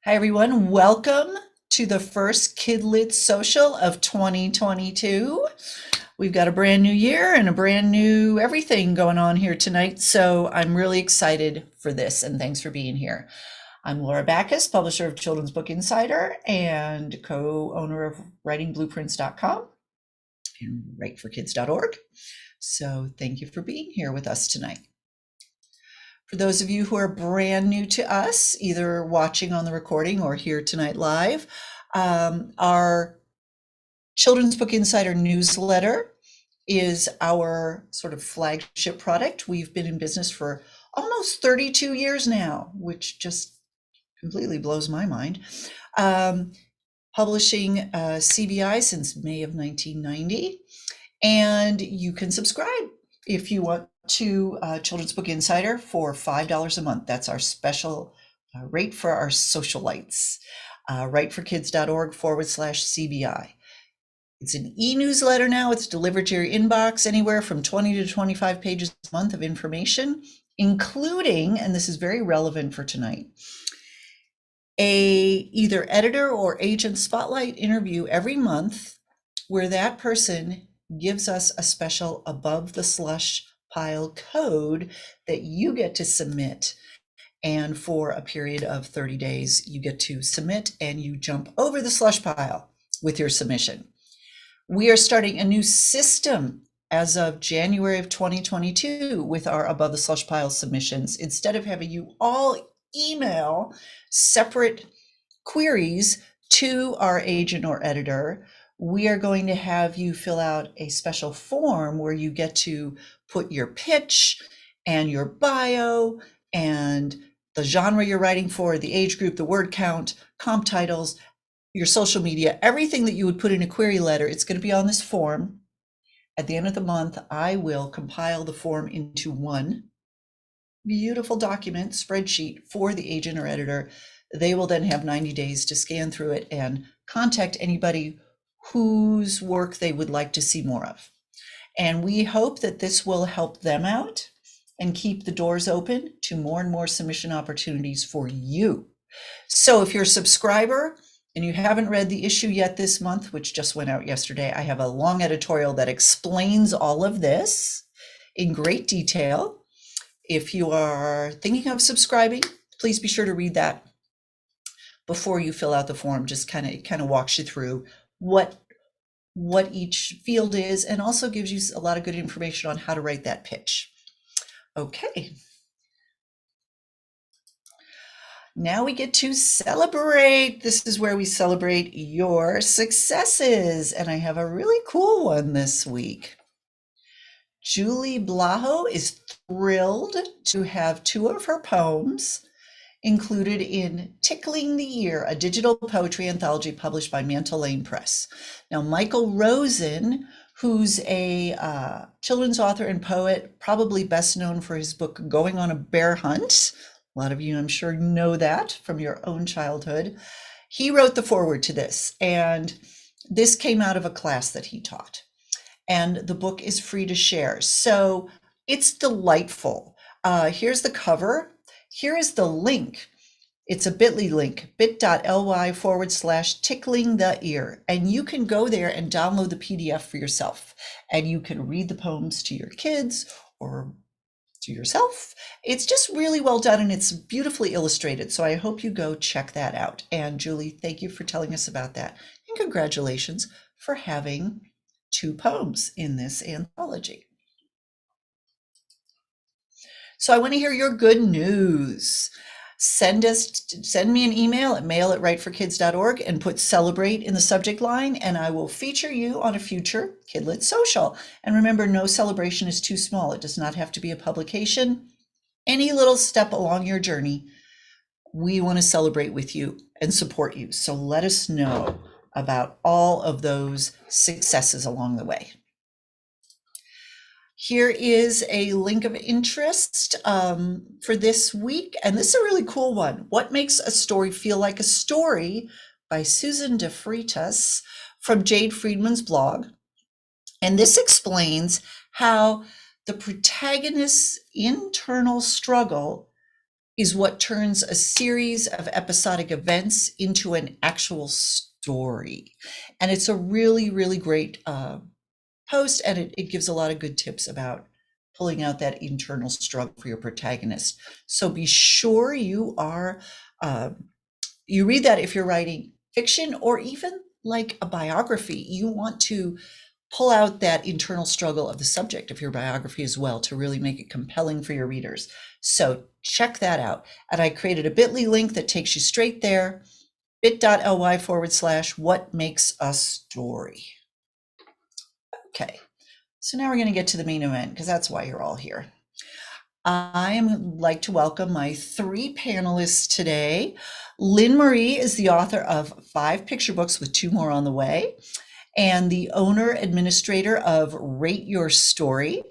Hi, everyone. Welcome to the first Kidlit social of 2022. We've got a brand new year and a brand new everything going on here tonight. So I'm really excited for this, and thanks for being here. I'm Laura Backus, publisher of Children's Book Insider and co-owner of writingblueprints.com and writeforkids.org. So thank you for being here with us tonight. For those of you who are brand new to us, either watching on the recording or here tonight live, our Children's Book Insider newsletter is our sort of flagship product. We've been in business for almost 32 years now, which just completely blows my mind. Publishing CBI since May of 1990, and you can subscribe if you want to Children's Book Insider for $5 a month. That's our special rate for our socialites. writeforkids.org/CBI. It's an e-newsletter now. It's delivered to your inbox anywhere from 20 to 25 pages a month of information, including, and this is very relevant for tonight, a either editor or agent spotlight interview every month where that person gives us a special above the slush pile code that you get to submit. And for a period of 30 days, you get to submit and you jump over the slush pile with your submission. We are starting a new system as of January of 2022 with our above the slush pile submissions. Instead of having you all email separate queries to our agent or editor, we are going to have you fill out a special form where you get to put your pitch and your bio and the genre you're writing for, the age group, the word count, comp titles, your social media, everything that you would put in a query letter. It's going to be on this form. At the end of the month, I will compile the form into one beautiful document spreadsheet for the agent or editor. They will then have 90 days to scan through it and contact anybody whose work they would like to see more of. And we hope that this will help them out and keep the doors open to more and more submission opportunities for you. So if you're a subscriber and you haven't read the issue yet this month, which just went out yesterday, I have a long editorial that explains all of this in great detail. If you are thinking of subscribing, please be sure to read that before you fill out the form. Just kind of walks you through what each field is, and also gives you a lot of good information on how to write that pitch. Okay. Now we get to celebrate. This is where we celebrate your successes, and I have a really cool one this week. Julie Blaho is thrilled to have two of her poems included in Tickling the Ear, a digital poetry anthology published by Mantle Lane Press. Now, Michael Rosen, who's a children's author and poet, probably best known for his book Going on a Bear Hunt. A lot of you, I'm sure, know that from your own childhood. He wrote the foreword to this, and this came out of a class that he taught. And the book is free to share. So it's delightful. Here's the cover. Here is the link. It's a bit.ly link, bit.ly/tickling the ear. And you can go there and download the PDF for yourself. And you can read the poems to your kids or to yourself. It's just really well done, and it's beautifully illustrated. So I hope you go check that out. And Julie, thank you for telling us about that. And congratulations for having two poems in this anthology. So I want to hear your good news. Send me an email at mail@writeforkids.org and put celebrate in the subject line, and I will feature you on a future Kidlit social. And remember, no celebration is too small. It does not have to be a publication. Any little step along your journey, we want to celebrate with you and support you. So let us know about all of those successes along the way. Here is a link of interest for this week, and this is a really cool one. What Makes a Story Feel Like a Story by Susan DeFreitas from Jade Friedman's blog. And this explains how the protagonist's internal struggle is what turns a series of episodic events into an actual story. And it's a really, really great post, and it gives a lot of good tips about pulling out that internal struggle for your protagonist. So be sure you are, you read that if you're writing fiction or even like a biography. You want to pull out that internal struggle of the subject of your biography as well to really make it compelling for your readers. So check that out. And I created a bit.ly link that takes you straight there, bit.ly/what makes a story. Okay, so now we're going to get to the main event because that's why you're all here. I am like to welcome my 3 panelists today. Lynne Marie is the author of 5 picture books with 2 more on the way, and the owner administrator of Rate Your Story,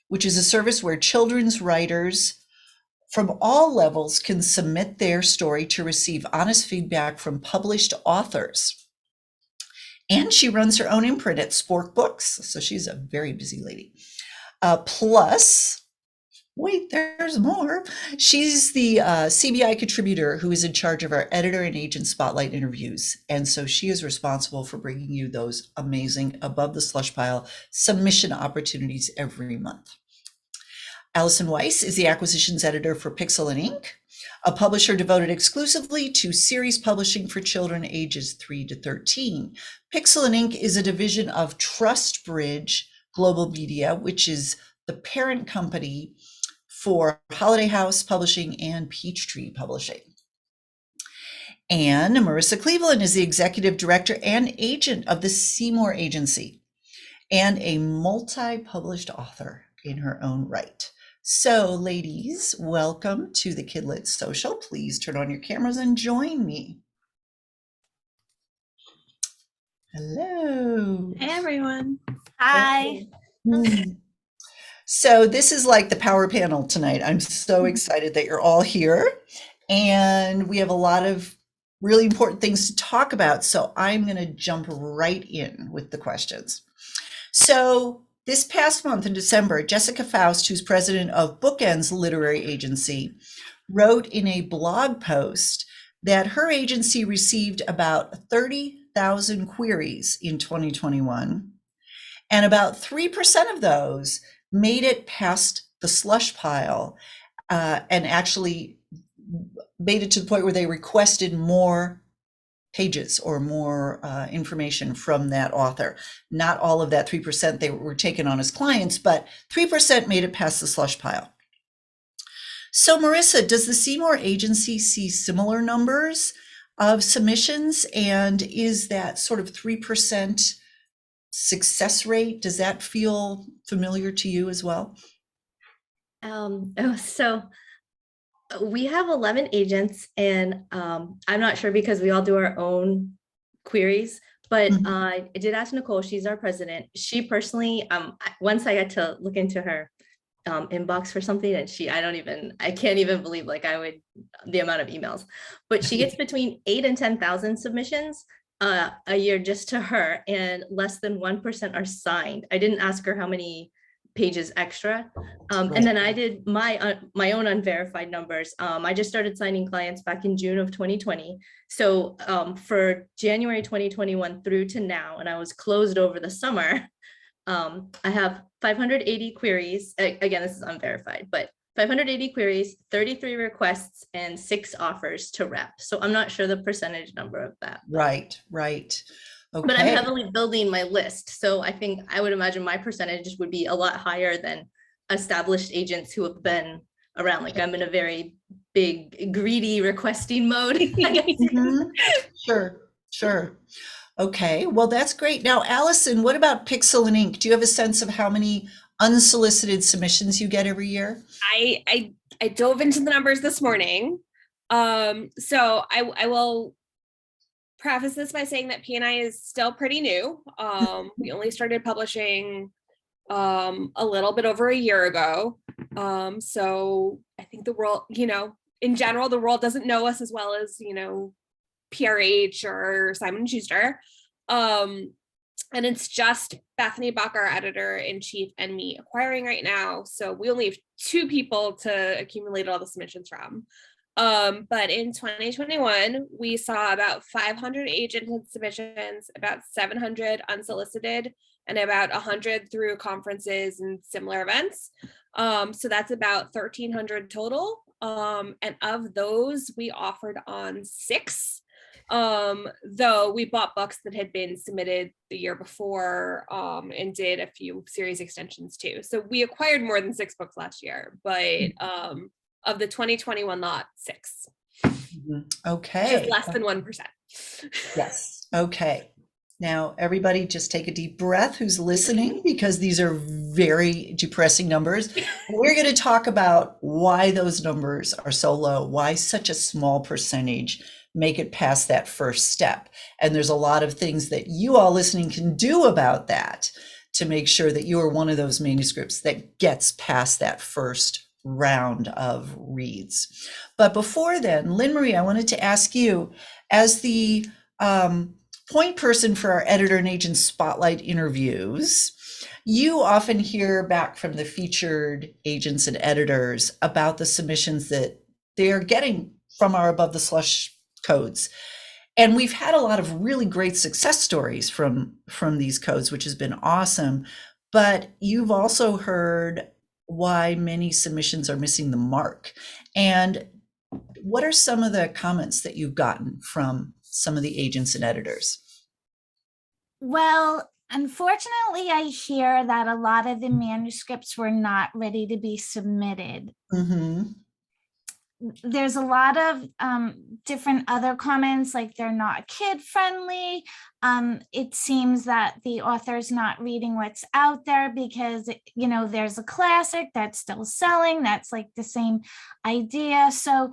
which is a service where children's writers from all levels can submit their story to receive honest feedback from published authors. And she runs her own imprint at Spork Books, so she's a very busy lady. Plus, wait, there's more. She's the CBI contributor who is in charge of our editor and agent spotlight interviews. And so she is responsible for bringing you those amazing above the slush pile submission opportunities every month. Alison Weiss is the acquisitions editor for Pixel and Ink, a publisher devoted exclusively to series publishing for children ages 3 to 13. Pixel and Ink is a division of TrustBridge Global Media, which is the parent company for Holiday House Publishing and Peachtree Publishing. And Marisa Cleveland is the executive director and agent of the Seymour Agency and a multi-published author in her own right. So ladies, welcome to the Kidlit Social. Please turn on your cameras and join me. Hello. Hey everyone. Hi. So this is like the power panel tonight. I'm so excited that you're all here, and we have a lot of really important things to talk about. So I'm going to jump right in with the questions. So this past month in December, Jessica Faust, who's president of Bookends Literary Agency, wrote in a blog post that her agency received about 30,000 queries in 2021, and about 3% of those made it past the slush pile and actually made it to the point where they requested more pages or more information from that author. Not all of that 3% they were taken on as clients, but 3% made it past the slush pile. So Marisa, does the Seymour Agency see similar numbers of submissions? And is that sort of 3% success rate, does that feel familiar to you as well? So we have 11 agents, and I'm not sure because we all do our own queries, but I did ask Nicole, she's our president. She personally, once I got to look into her inbox for something, and I can't even believe the amount of emails, but she gets between 8,000 and 10,000 submissions a year just to her, and less than 1% are signed. I didn't ask her how many pages extra. And then I did my own unverified numbers. I just started signing clients back in June of 2020. So for January 2021 through to now, and I was closed over the summer, I have 580 queries. Again, this is unverified, but 580 queries, 33 requests, and 6 offers to rep. So I'm not sure the percentage number of that. Right. Okay. But I'm heavily building my list. So I would imagine my percentage would be a lot higher than established agents who have been around. Like I'm in a very big, greedy requesting mode. Sure. Okay, well, that's great. Now, Alison, what about Pixel and Ink? Do you have a sense of how many unsolicited submissions you get every year? I dove into the numbers this morning. So I will preface this by saying that P&I is still pretty new. We only started publishing a little bit over a year ago. So I think the world, in general, the world doesn't know us as well as, PRH or Simon & Schuster. And it's just Bethany Buck, our editor-in-chief, and me acquiring right now. So we only have 2 people to accumulate all the submissions from. But in 2021, we saw about 500 agent submissions, about 700 unsolicited, and about 100 through conferences and similar events. So that's about 1,300 total. And of those, we offered on 6. Though we bought books that had been submitted the year before, and did a few series extensions too. So we acquired more than 6 books last year, but of the 2021 lot, 6. Okay. Which is less than 1%. Yes. Okay. Now, everybody just take a deep breath who's listening, because these are very depressing numbers. We're going to talk about why those numbers are so low, why such a small percentage make it past that first step. And there's a lot of things that you all listening can do about that to make sure that you are one of those manuscripts that gets past that first round of reads. But before then, Lynne Marie, I wanted to ask you, as the point person for our editor and agent spotlight interviews, you often hear back from the featured agents and editors about the submissions that they're getting from our Above the Slush codes. And we've had a lot of really great success stories from these codes, which has been awesome. But you've also heard why many submissions are missing the mark. And what are some of the comments that you've gotten from some of the agents and editors? Well, unfortunately, I hear that a lot of the manuscripts were not ready to be submitted. Mm-hmm. There's a lot of different other comments, like they're not kid friendly. It seems that the author's not reading what's out there because, you know, there's a classic that's still selling. That's like the same idea. So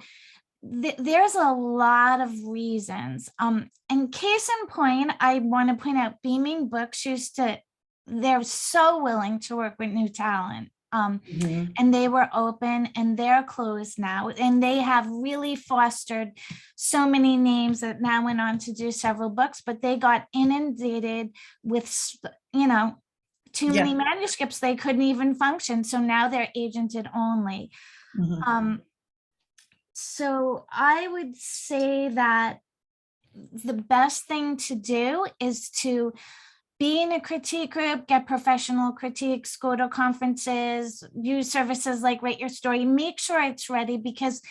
there's a lot of reasons. And case in point, I want to point out Beaming Books they're so willing to work with new talent. And they were open, and they're closed now. And they have really fostered so many names that now went on to do several books, but they got inundated with, you know, too many manuscripts. They couldn't even function. So now they're agented only. So I would say that the best thing to do is to be in a critique group, get professional critiques, go to conferences, use services like Rate Your Story, make sure it's ready, because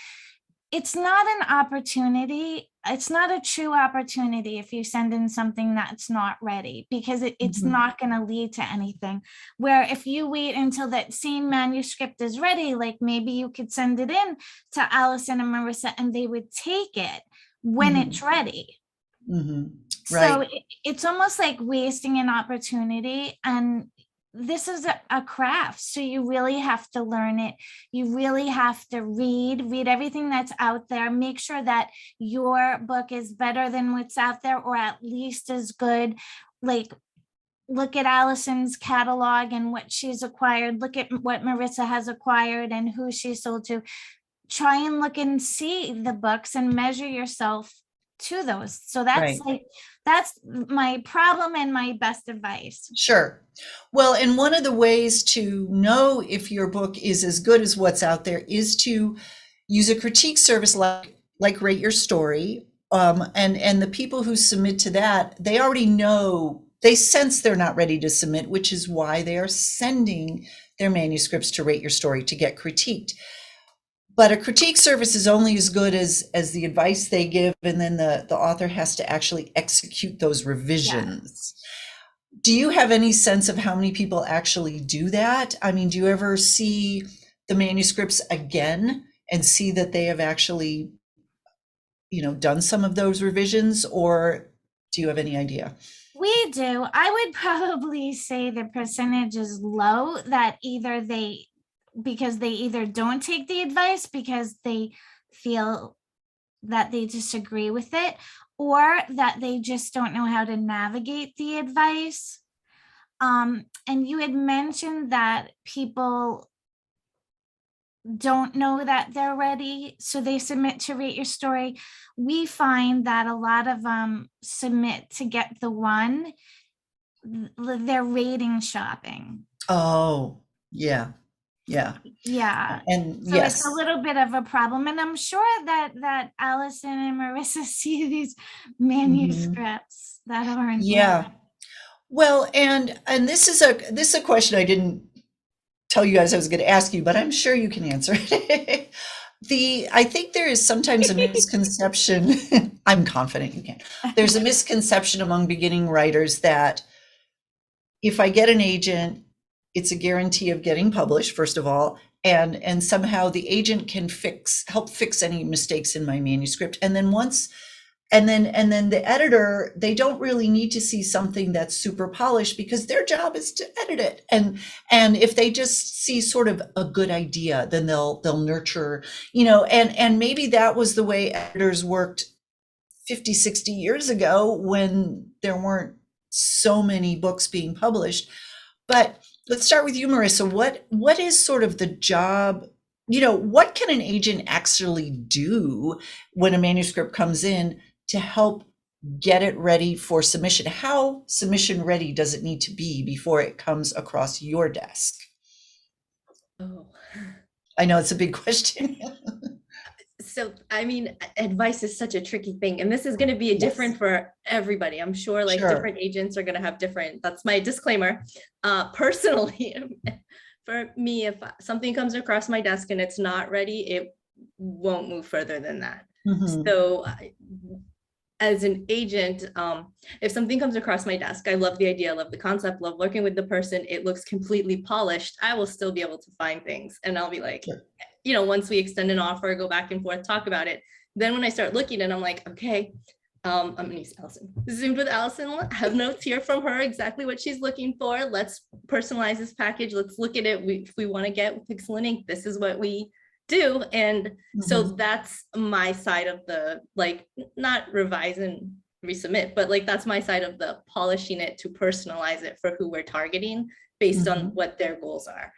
it's not an opportunity. It's not a true opportunity if you send in something that's not ready, because it's not going to lead to anything. Where if you wait until that same manuscript is ready, like maybe you could send it in to Alison and Marisa and they would take it when it's ready. Right. So it's almost like wasting an opportunity. And this is a craft. So you really have to learn it. You really have to read everything that's out there. Make sure that your book is better than what's out there, or at least as good. Like, look at Alison's catalog and what she's acquired. Look at what Marisa has acquired and who she sold to. Try and look and see the books and measure yourself to those. So that's that's my problem and my best advice. Sure. Well, and one of the ways to know if your book is as good as what's out there is to use a critique service like Rate Your Story. And the people who submit to that, they already know, they sense they're not ready to submit, which is why they are sending their manuscripts to Rate Your Story to get critiqued. But a critique service is only as good as the advice they give, and then the author has to actually execute those revisions. Do you have any sense of how many people actually do that? I mean, do you ever see the manuscripts again and see that they have actually, you know, done some of those revisions, or do you have any idea? We do. I would probably say the percentage is low, that because they either don't take the advice because they feel that they disagree with it, or that they just don't know how to navigate the advice. And you had mentioned that people don't know that they're ready, so they submit to Rate Your Story. We find that a lot of them submit to get the one, they're rating shopping. Oh, yeah, yeah. Yeah. And So yes. it's a little bit of a problem. And I'm sure that Alison and Marisa see these manuscripts that aren't Yeah. there. Well, and this is a question I didn't tell you guys I was going to ask you, but I'm sure you can answer it. I think there is sometimes a misconception. I'm confident you can. There's a misconception among beginning writers that if I get an agent, it's a guarantee of getting published, first of all, and somehow the agent can help fix any mistakes in my manuscript. And then and then the editor, they don't really need to see something that's super polished because their job is to edit it. And if they just see sort of a good idea, then they'll nurture, and maybe that was the way editors worked 50, 60 years ago when there weren't so many books being published. But let's start with you, Marisa. What is sort of the job? What can an agent actually do when a manuscript comes in to help get it ready for submission? How submission ready does it need to be before it comes across your desk? Oh. I know it's a big question. So, I mean, advice is such a tricky thing, and this is going to be different for everybody. I'm sure like Sure. different agents are going to have different, that's my disclaimer. Personally, for me, if something comes across my desk and it's not ready, it won't move further than that. So as an agent, if something comes across my desk, I love the idea, love the concept, love working with the person, it looks completely polished, I will still be able to find things, and I'll be like, Sure. Once we extend an offer, go back and forth, talk about it. Then when I start looking and I'm like, okay, I'm gonna use Alison. Zoomed with Alison, have notes here from her, exactly what she's looking for. Let's personalize this package. Let's look at it. If we want to get pixel ink, this is what we do. And so that's my side of the, like, not revise and resubmit, but like that's my side of the polishing it to personalize it for who we're targeting based on what their goals are.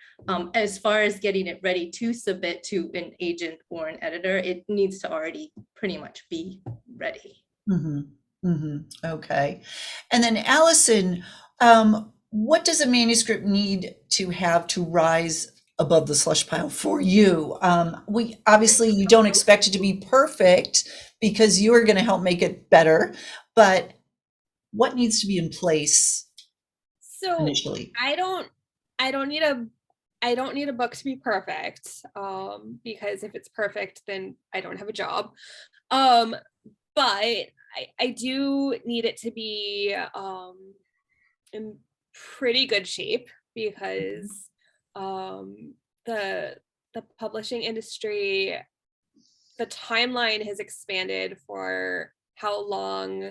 As far as getting it ready to submit to an agent or an editor, it needs to already pretty much be ready. Okay. And then Alison, what does a manuscript need to have to rise above the slush pile for you? We obviously, you don't expect it to be perfect because you are going to help make it better, but what needs to be in place initially? I don't need a book to be perfect, because if it's perfect, then I don't have a job. But I do need it to be in pretty good shape because the publishing industry, the timeline has expanded for how long.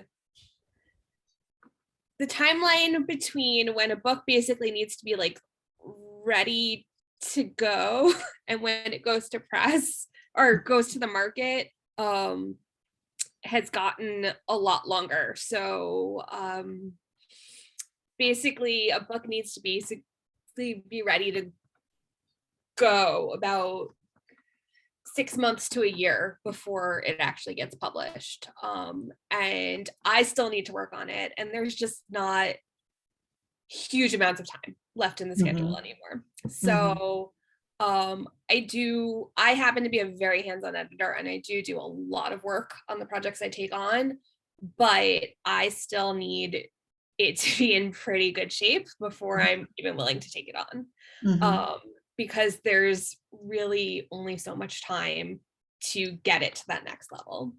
The timeline between when a book basically needs to be like ready to go and when it goes to press or goes to the market has gotten a lot longer. So basically a book needs to be ready to go about 6 months to a year before it actually gets published. And I still need to work on it. And there's just not huge amounts of time left in the schedule anymore. So I happen to be a very hands-on editor, and I do a lot of work on the projects I take on, but I still need it to be in pretty good shape before I'm even willing to take it on. Because there's really only so much time to get it to that next level.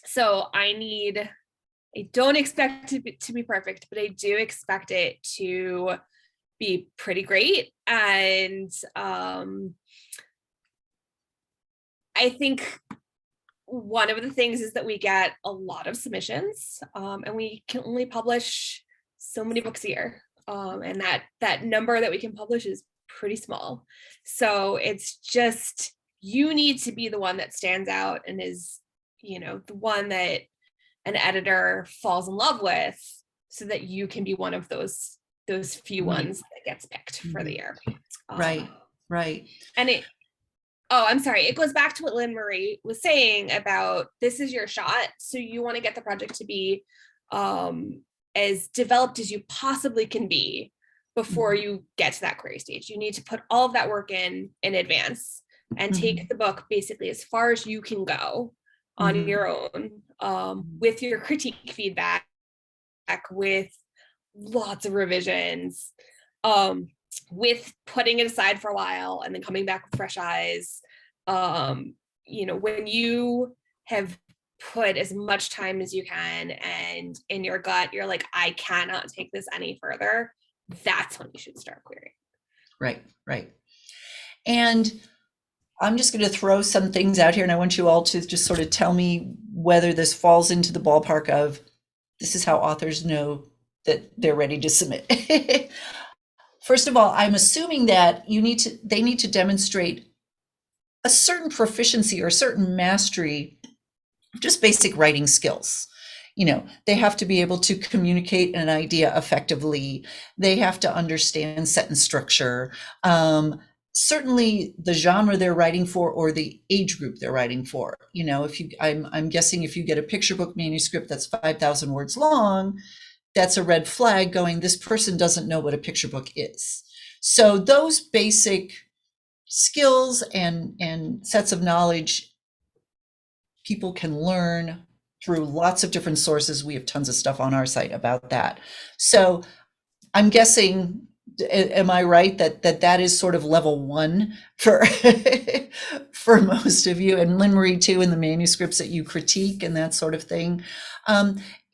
So I don't expect it to be perfect, but I do expect it to be pretty great. And I think one of the things is that we get a lot of submissions, and we can only publish so many books a year. And that number that we can publish is pretty small. So it's just, you need to be the one that stands out and is, the one that an editor falls in love with, so that you can be one of those few ones that gets picked for the year. Right. And I'm sorry, it goes back to what Lynne Marie was saying about this is your shot. So you want to get the project to be as developed as you possibly can be before you get to that query stage. You need to put all of that work in advance and take the book basically as far as you can go on your own, with your critique feedback, with lots of revisions, with putting it aside for a while and then coming back with fresh eyes. You know, when you have put as much time as you can and in your gut, you're like, I cannot take this any further, that's when you should start querying. Right, right. And I'm just going to throw some things out here, and I want you all to just sort of tell me whether this falls into the ballpark of this is how authors know that they're ready to submit. First of all, I'm assuming that they need to demonstrate a certain proficiency or a certain mastery, just basic writing skills. You know, they have to be able to communicate an idea effectively. They have to understand sentence structure. Certainly the genre they're writing for or the age group they're writing for. You know, I'm guessing if you get a picture book manuscript that's 5,000 words long, that's a red flag going, this person doesn't know what a picture book is. So those basic skills and sets of knowledge people can learn through lots of different sources. We have tons of stuff on our site about that. So I'm guessing, am I right that is sort of level one for for most of you, and Lynne Marie too, in the manuscripts that you critique and that sort of thing.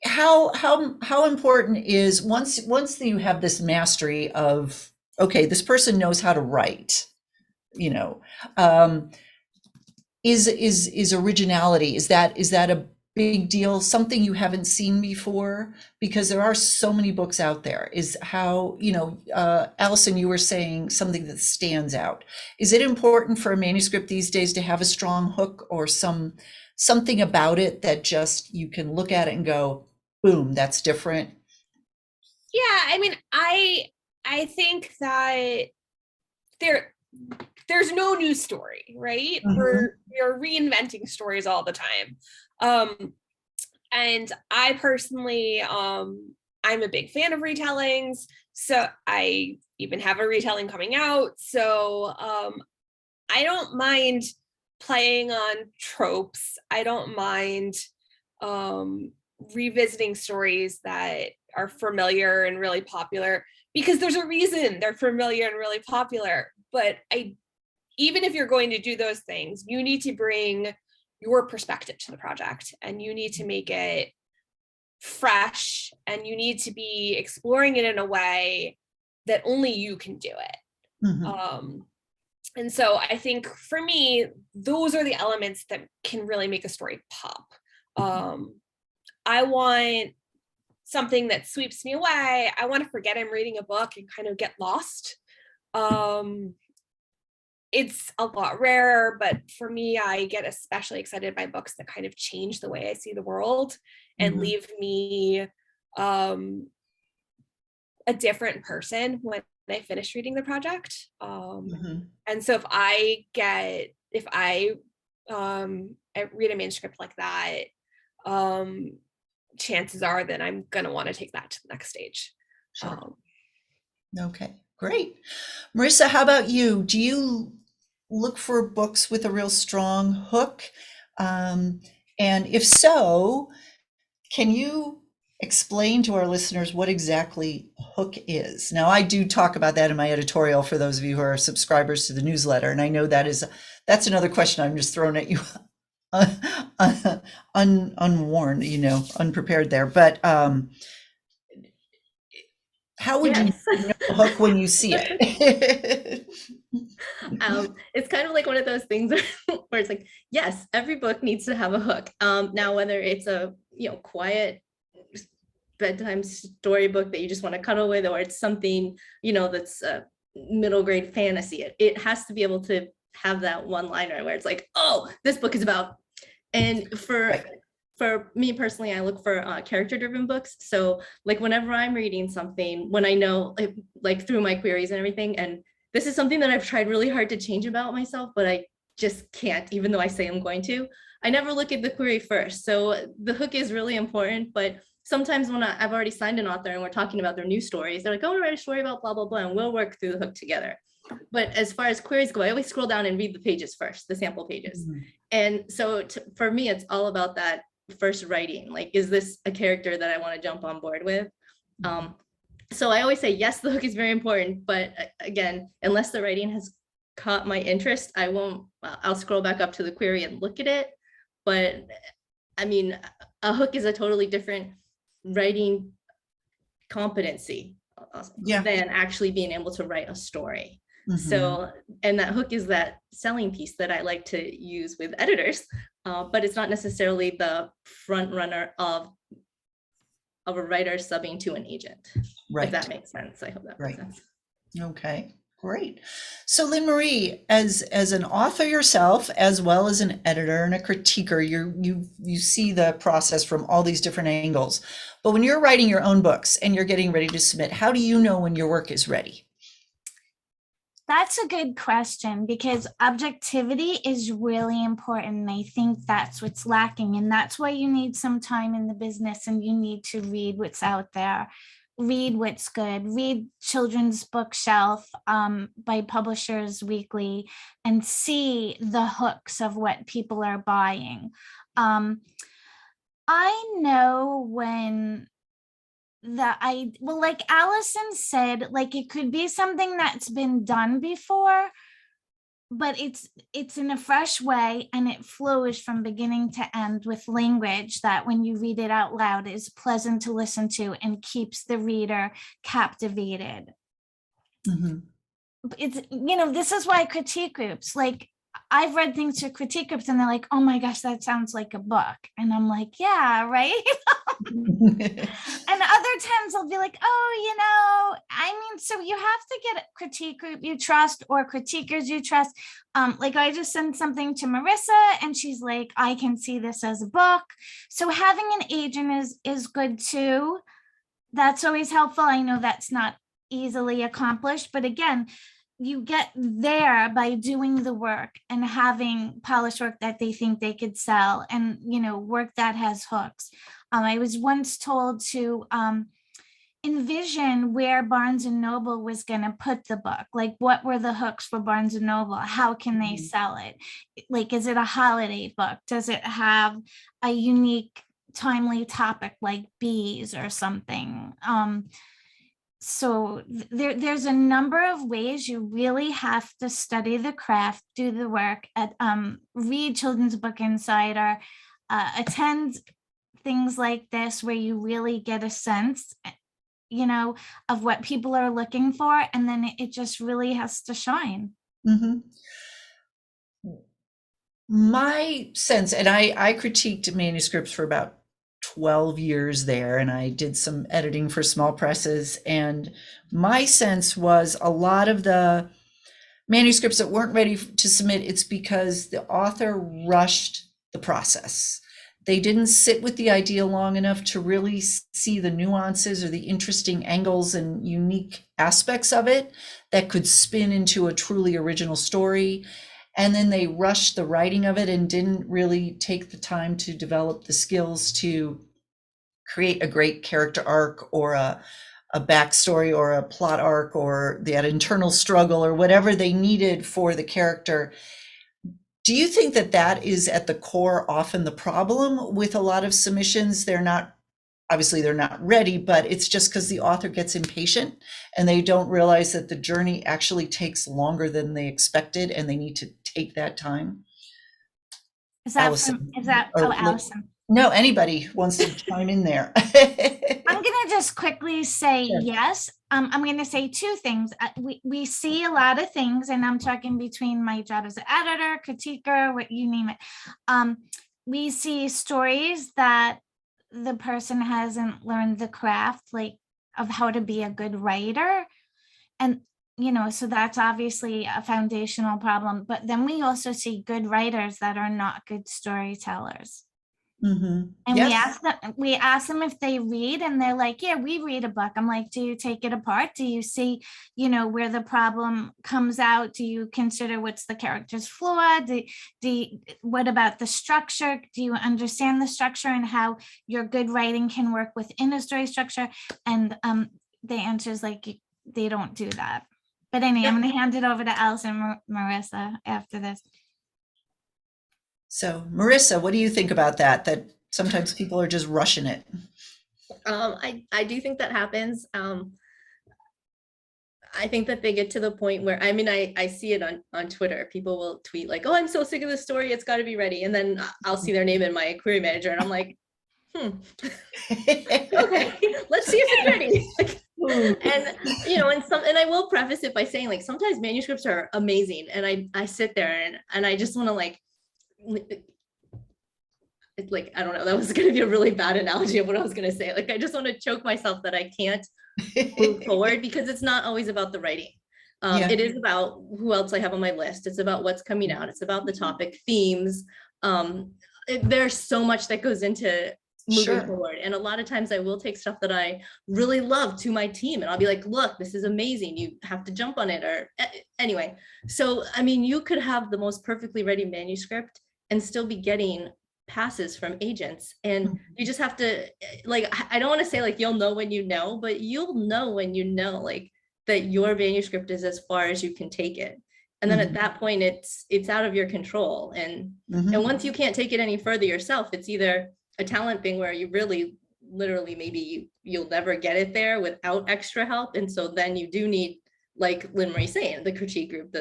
How important is once you have this mastery of, okay, this person knows how to write, you know, is originality, is that a big deal, something you haven't seen before? Because there are so many books out there. Is how, you know, Alison, you were saying something that stands out. Is it important for a manuscript these days to have a strong hook or something about it that just you can look at it and go, boom, that's different? Yeah, I mean, I think that there's no new story, right? We're reinventing stories all the time. And I personally, I'm a big fan of retellings. So I even have a retelling coming out. So I don't mind playing on tropes. I don't mind revisiting stories that are familiar and really popular, because there's a reason they're familiar and really popular. But even if you're going to do those things, you need to bring your perspective to the project, and you need to make it fresh, and you need to be exploring it in a way that only you can do it. And so I think for me, those are the elements that can really make a story pop. I want something that sweeps me away. I want to forget I'm reading a book and kind of get lost. It's a lot rarer, but for me, I get especially excited by books that kind of change the way I see the world and leave me a different person when I finish reading the project. And so if I read a manuscript like that, chances are that I'm going to want to take that to the next stage. Sure. Okay, great. Marisa, how about you? Do you look for books with a real strong hook? And if so, can you explain to our listeners what exactly hook is? Now, I do talk about that in my editorial for those of you who are subscribers to the newsletter, and I know that's another question I'm just throwing at you unwarned, you know, unprepared there. But how would you know the hook when you see it? It's kind of like one of those things where it's like, yes, every book needs to have a hook. Now, whether it's a, you know, quiet bedtime storybook that you just want to cuddle with, or it's something, you know, that's a middle grade fantasy, it has to be able to have that one liner where it's like, oh, this book is about. And for me personally, I look for character driven books. So like whenever I'm reading something, when I know like through my queries and everything, and this is something that I've tried really hard to change about myself, but I just can't, even though I say I'm going to, I never look at the query first. So the hook is really important, but sometimes when I've already signed an author and we're talking about their new stories, they're like, I want to write a story about blah, blah, blah, and we'll work through the hook together. But as far as queries go, I always scroll down and read the pages first, the sample pages. And so for me, it's all about that first writing. Like, is this a character that I want to jump on board with? So I always say, yes, the hook is very important, but again, unless the writing has caught my interest, I'll scroll back up to the query and look at it. But I mean, a hook is a totally different writing competency than actually being able to write a story. So, and that hook is that selling piece that I like to use with editors, but it's not necessarily the front runner of a writer subbing to an agent. If that makes sense. I hope that makes sense. Okay, great. So Lynne Marie, as an author yourself, as well as an editor and a critiquer, you see the process from all these different angles. But when you're writing your own books and you're getting ready to submit, how do you know when your work is ready? That's a good question, because objectivity is really important. And I think that's what's lacking. And that's why you need some time in the business, and you need to read what's out there, read what's good, read Children's Bookshelf by Publishers Weekly, and see the hooks of what people are buying. I know when well, like Alison said, like it could be something that's been done before, but it's in a fresh way, and it flows from beginning to end with language that when you read it out loud is pleasant to listen to and keeps the reader captivated. It's, this is why critique groups, like I've read things to critique groups and they're like, oh my gosh, that sounds like a book. And I'm like, yeah, right. And other times I'll be like, oh, I mean, so you have to get a critique group you trust or critiquers you trust. Like I just sent something to Marisa and she's like, I can see this as a book. So having an agent is good too. That's always helpful. I know that's not easily accomplished, but again, you get there by doing the work and having polished work that they think they could sell, and work that has hooks. I was once told to envision where Barnes and Noble was going to put the book. Like, what were the hooks for Barnes and Noble? How can they sell it? Like, is it a holiday book? Does it have a unique, timely topic like bees or something? So there's a number of ways. You really have to study the craft, do the work, read Children's Book Insider, attend things like this where you really get a sense, of what people are looking for, and then it just really has to shine. My sense, and I critiqued manuscripts for about 12 years there, and I did some editing for small presses, and my sense was a lot of the manuscripts that weren't ready to submit, it's because the author rushed the process. They didn't sit with the idea long enough to really see the nuances or the interesting angles and unique aspects of it that could spin into a truly original story. And then they rushed the writing of it and didn't really take the time to develop the skills to create a great character arc or a backstory or a plot arc or that internal struggle or whatever they needed for the character. Do you think that is at the core often the problem with a lot of submissions? They're not ready, but it's just because the author gets impatient and they don't realize that the journey actually takes longer than they expected, and they need to take that time. Alison? Alison. No, anybody wants to chime in there. I'm going to just quickly say yes. I'm going to say two things. We see a lot of things, and I'm talking between my job as an editor, critiquer, what you name it. We see stories that the person hasn't learned the craft, like of how to be a good writer. And, so that's obviously a foundational problem. But then we also see good writers that are not good storytellers. Mhm. And Yes. we ask them if they read, and they're like, yeah, we read a book. I'm like, do you take it apart? Do you see, where the problem comes out? Do you consider what's the character's flaw? What about the structure? Do you understand the structure and how your good writing can work within a story structure? And the answer is like, they don't do that. But anyway, I'm going to hand it over to Alison and Marisa after this. So, Marisa, what do you think about that? That sometimes people are just rushing it. I do think that happens. I think that they get to the point where, I mean, I see it on Twitter. People will tweet like, oh, I'm so sick of this story, it's got to be ready. And then I'll see their name in my query manager and I'm like, okay, let's see if it's ready. And I will preface it by saying, like, sometimes manuscripts are amazing and I sit there and I just want to like, it's like, I don't know, that was going to be a really bad analogy of what I was going to say. Like, I just want to choke myself that I can't move forward because it's not always about the writing. Yeah. It is about who else I have on my list. It's about what's coming out. It's about the topic, themes. There's so much that goes into moving Sure. forward. And a lot of times I will take stuff that I really love to my team and I'll be like, look, this is amazing. You have to jump on it. Or anyway. So, I mean, you could have the most perfectly ready manuscript and still be getting passes from agents. And you just have to, like, I don't want to say like, you'll know when you know, but you'll know when you know, like, that your manuscript is as far as you can take it. And then at that point, it's out of your control. And once you can't take it any further yourself, it's either a talent thing where you really literally maybe you'll never get it there without extra help. And so then you do need, like Lynne Marie saying, the critique group,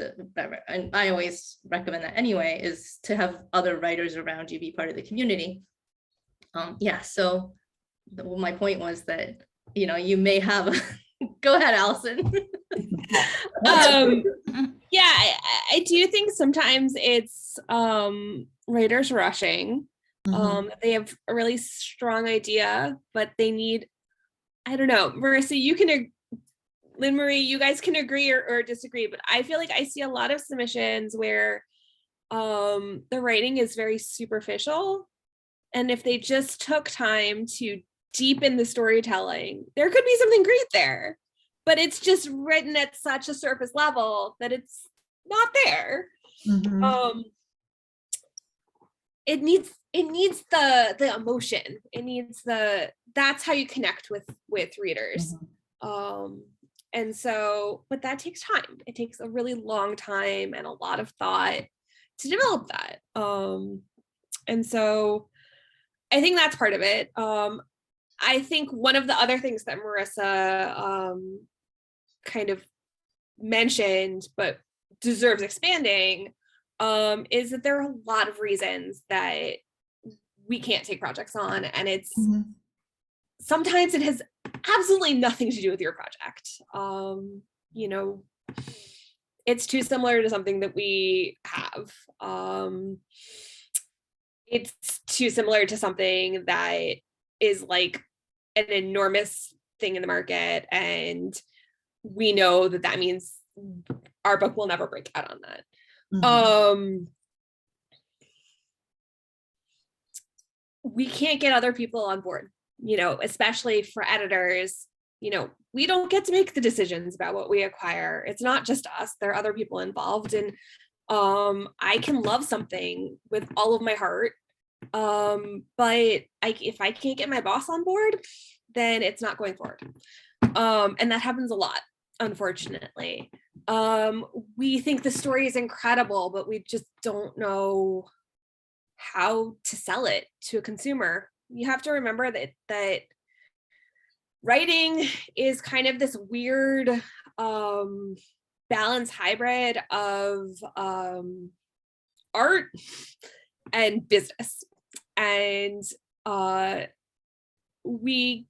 and I always recommend that anyway, is to have other writers around you be part of the community. Yeah, so my point was that, you may have, go ahead, Alison. Yeah, I do think sometimes it's writers rushing. They have a really strong idea, but they need, I don't know, Marisa, you can, Lynne Marie, you guys can agree or disagree, but I feel like I see a lot of submissions where the writing is very superficial. And if they just took time to deepen the storytelling, there could be something great there, but it's just written at such a surface level that it's not there. It needs the emotion. It needs that's how you connect with readers. And so, but that takes time. It takes a really long time and a lot of thought to develop that. And so I think that's part of it. I think one of the other things that Marisa kind of mentioned, but deserves expanding, is that there are a lot of reasons that we can't take projects on. And it's sometimes it has absolutely nothing to do with your project. It's too similar to something that we have. It's too similar to something that is like an enormous thing in the market. And we know that means our book will never break out on that. We can't get other people on board, especially for editors. We don't get to make the decisions about what we acquire. It's not just us, there are other people involved. And I can love something with all of my heart, but if I can't get my boss on board, then it's not going forward. And that happens a lot, unfortunately. We think the story is incredible, but we just don't know how to sell it to a consumer. You have to remember that writing is kind of this weird balanced hybrid of art and business. And we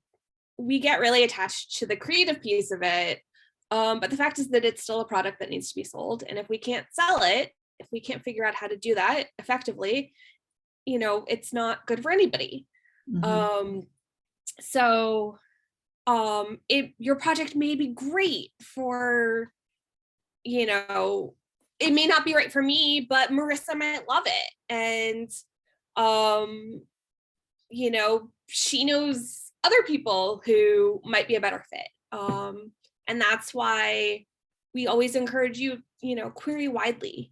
get really attached to the creative piece of it. But the fact is that it's still a product that needs to be sold. And if we can't sell it, if we can't figure out how to do that effectively, it's not good for anybody. So your project may be great for, it may not be right for me, but Marisa might love it. And you know, she knows other people who might be a better fit. And that's why we always encourage you, you know, query widely,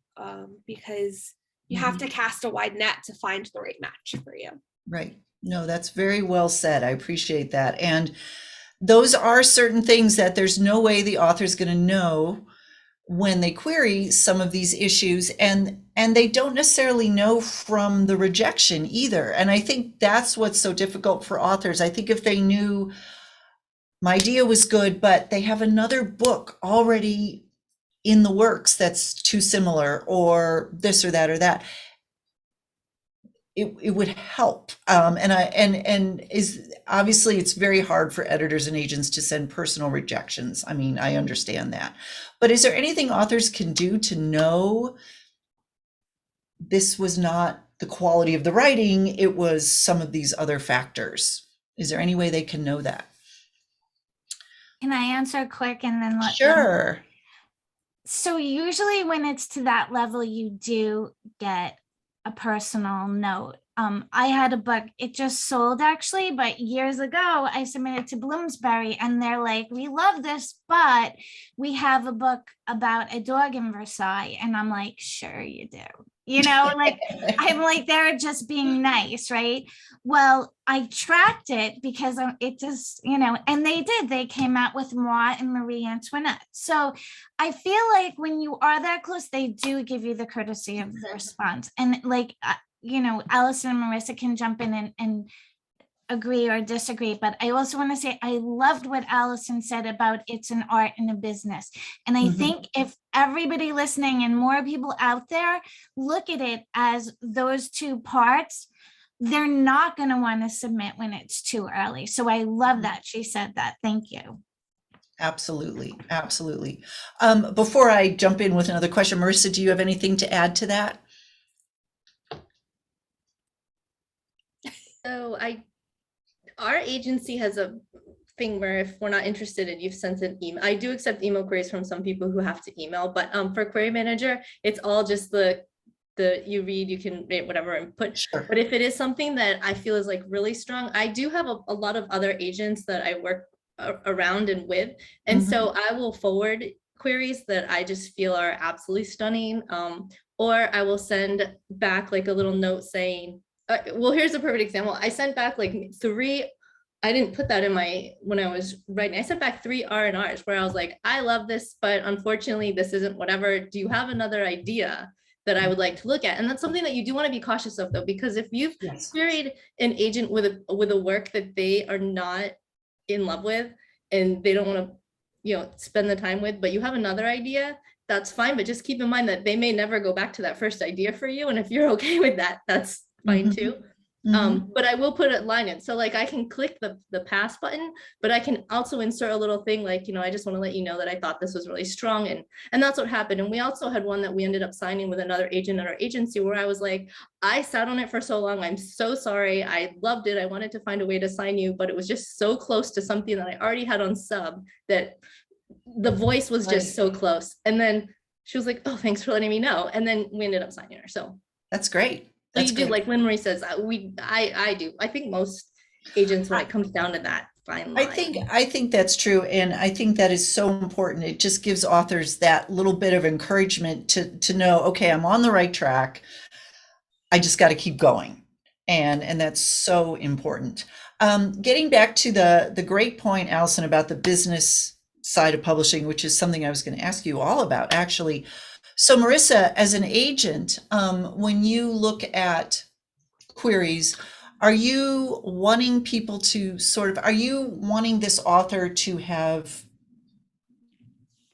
because you have to cast a wide net to find the right match for you. Right. No, that's very well said. I appreciate that. And those are certain things that there's no way the author's going to know when they query some of these issues, and they don't necessarily know from the rejection either. And I think that's what's so difficult for authors. I think if they knew my idea was good, but they have another book already in the works that's too similar, or this or that or that, it would help. And is obviously it's very hard for editors and agents to send personal rejections. I mean, I understand that. But is there anything authors can do to know this was not the quality of the writing, it was some of these other factors? Is there any way they can know that? Can I answer quick and then let them? Sure. So usually when it's to that level, you do get a personal note. I had a book, it just sold actually, but years ago I submitted to Bloomsbury and they're like, we love this, but we have a book about a dog in Versailles. And I'm like, sure you do. You know, like, I'm like, they're just being nice, right? Well, I tracked it because it just, you know, and they came out with Moi and Marie Antoinette. So I feel like when you are that close, they do give you the courtesy of the response. And like, you know, Alison and Marisa can jump in and agree or disagree, but I also want to say I loved what Alison said about it's an art and a business. And I think if everybody listening and more people out there look at it as those two parts, they're not going to want to submit when it's too early. So I love that she said that. Thank you. Absolutely. Absolutely. Before I jump in with another question, Marisa, do you have anything to add to that? So our agency has a thing where if we're not interested and you've sent an email, I do accept email queries from some people who have to email, but for Query Manager, it's all just the you read, you can rate whatever and put. Sure. But if it is something that I feel is like really strong, I do have a lot of other agents that I work around and with, and so I will forward queries that I just feel are absolutely stunning, or I will send back like a little note saying, well, here's a perfect example. I sent back like 3, I didn't put that in when I was writing, I sent back 3 R&Rs where I was like, I love this, but unfortunately this isn't whatever. Do you have another idea that I would like to look at? And that's something that you do want to be cautious of though, because if you've queried an agent with a work that they are not in love with and they don't want to, you know, spend the time with, but you have another idea, that's fine. But just keep in mind that they may never go back to that first idea for you. And if you're okay with that, that's fine too. But I will put a line in. So like I can click the pass button, but I can also insert a little thing like, you know, I just want to let you know that I thought this was really strong. And that's what happened. And we also had one that we ended up signing with another agent at our agency where I was like, I sat on it for so long. I'm so sorry. I loved it. I wanted to find a way to sign you, but it was just so close to something that I already had on sub that the voice was just so close. And then she was like, oh, thanks for letting me know. And then we ended up signing her. So that's great. So you do, like Lynne Marie says, I do. I think most agents, when it comes down to that fine line. I think that's true. And I think that is so important. It just gives authors that little bit of encouragement to know, okay, I'm on the right track. I just got to keep going. And that's so important. Getting back to the great point, Alison, about the business side of publishing, which is something I was going to ask you all about, actually. So Marisa, as an agent, when you look at queries, are you wanting people to are you wanting this author to have,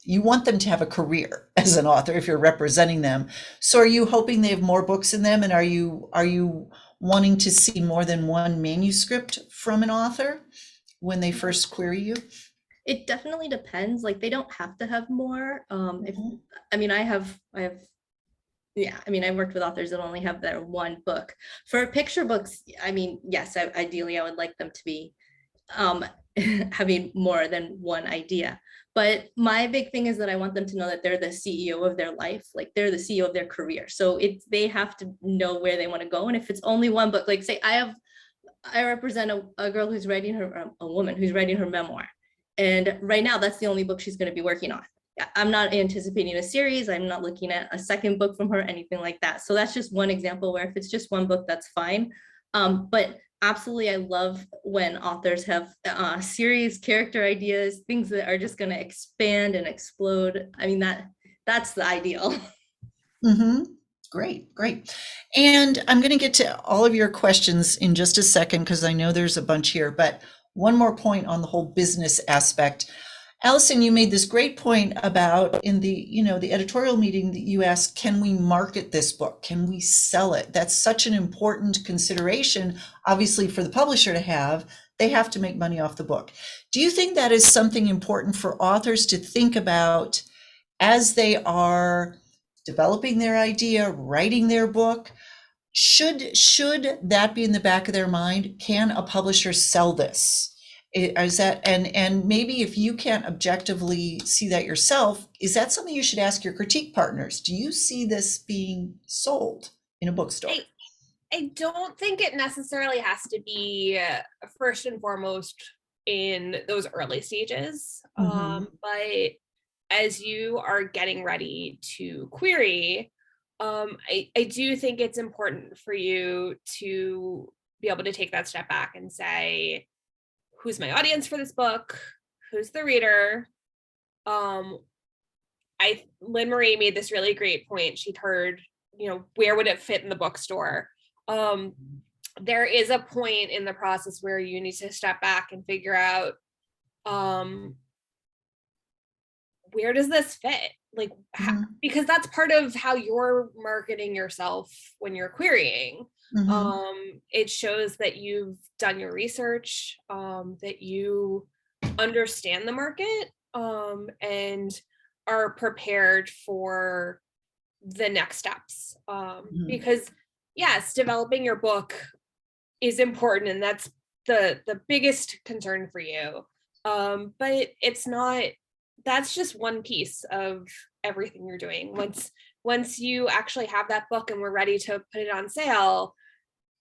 you want them to have a career as an author if you're representing them. So are you hoping they have more books in them? And are you wanting to see more than one manuscript from an author when they first query you? It definitely depends. Like they don't have to have more. I worked with authors that only have their one book. For picture books, I mean, yes, ideally I would like them to be having more than one idea. But my big thing is that I want them to know that they're the CEO of their life, like they're the CEO of their career. So they have to know where they want to go. And if it's only one book, like say I have I represent a girl who's writing a woman who's writing her memoir. And right now, that's the only book she's going to be working on. I'm not anticipating a series. I'm not looking at a second book from her, anything like that. So that's just one example where if it's just one book, that's fine. But absolutely, I love when authors have series, character ideas, things that are just going to expand and explode. I mean, that's the ideal. Mm-hmm. Great, great. And I'm going to get to all of your questions in just a second because I know there's a bunch here, but one more point on the whole business aspect. Alison, you made this great point about in the, the editorial meeting that you asked, can we market this book? Can we sell it? That's such an important consideration, obviously, for the publisher to have. They have to make money off the book. Do you think that is something important for authors to think about as they are developing their idea, writing their book? Should that be in the back of their mind? Can a publisher sell this? Is that, and maybe if you can't objectively see that yourself, is that something you should ask your critique partners? Do you see this being sold in a bookstore? I don't think it necessarily has to be first and foremost in those early stages. But as you are getting ready to query, I do think it's important for you to be able to take that step back and say, who's my audience for this book? Who's the reader? Lynne Marie made this really great point. She'd heard, where would it fit in the bookstore? There is a point in the process where you need to step back and figure out, where does this fit? Like, because that's part of how you're marketing yourself when you're querying. It shows that you've done your research, that you understand the market, and are prepared for the next steps. Because yes, developing your book is important, and that's the biggest concern for you. But it's not, that's just one piece of everything you're doing. Once you actually have that book and we're ready to put it on sale,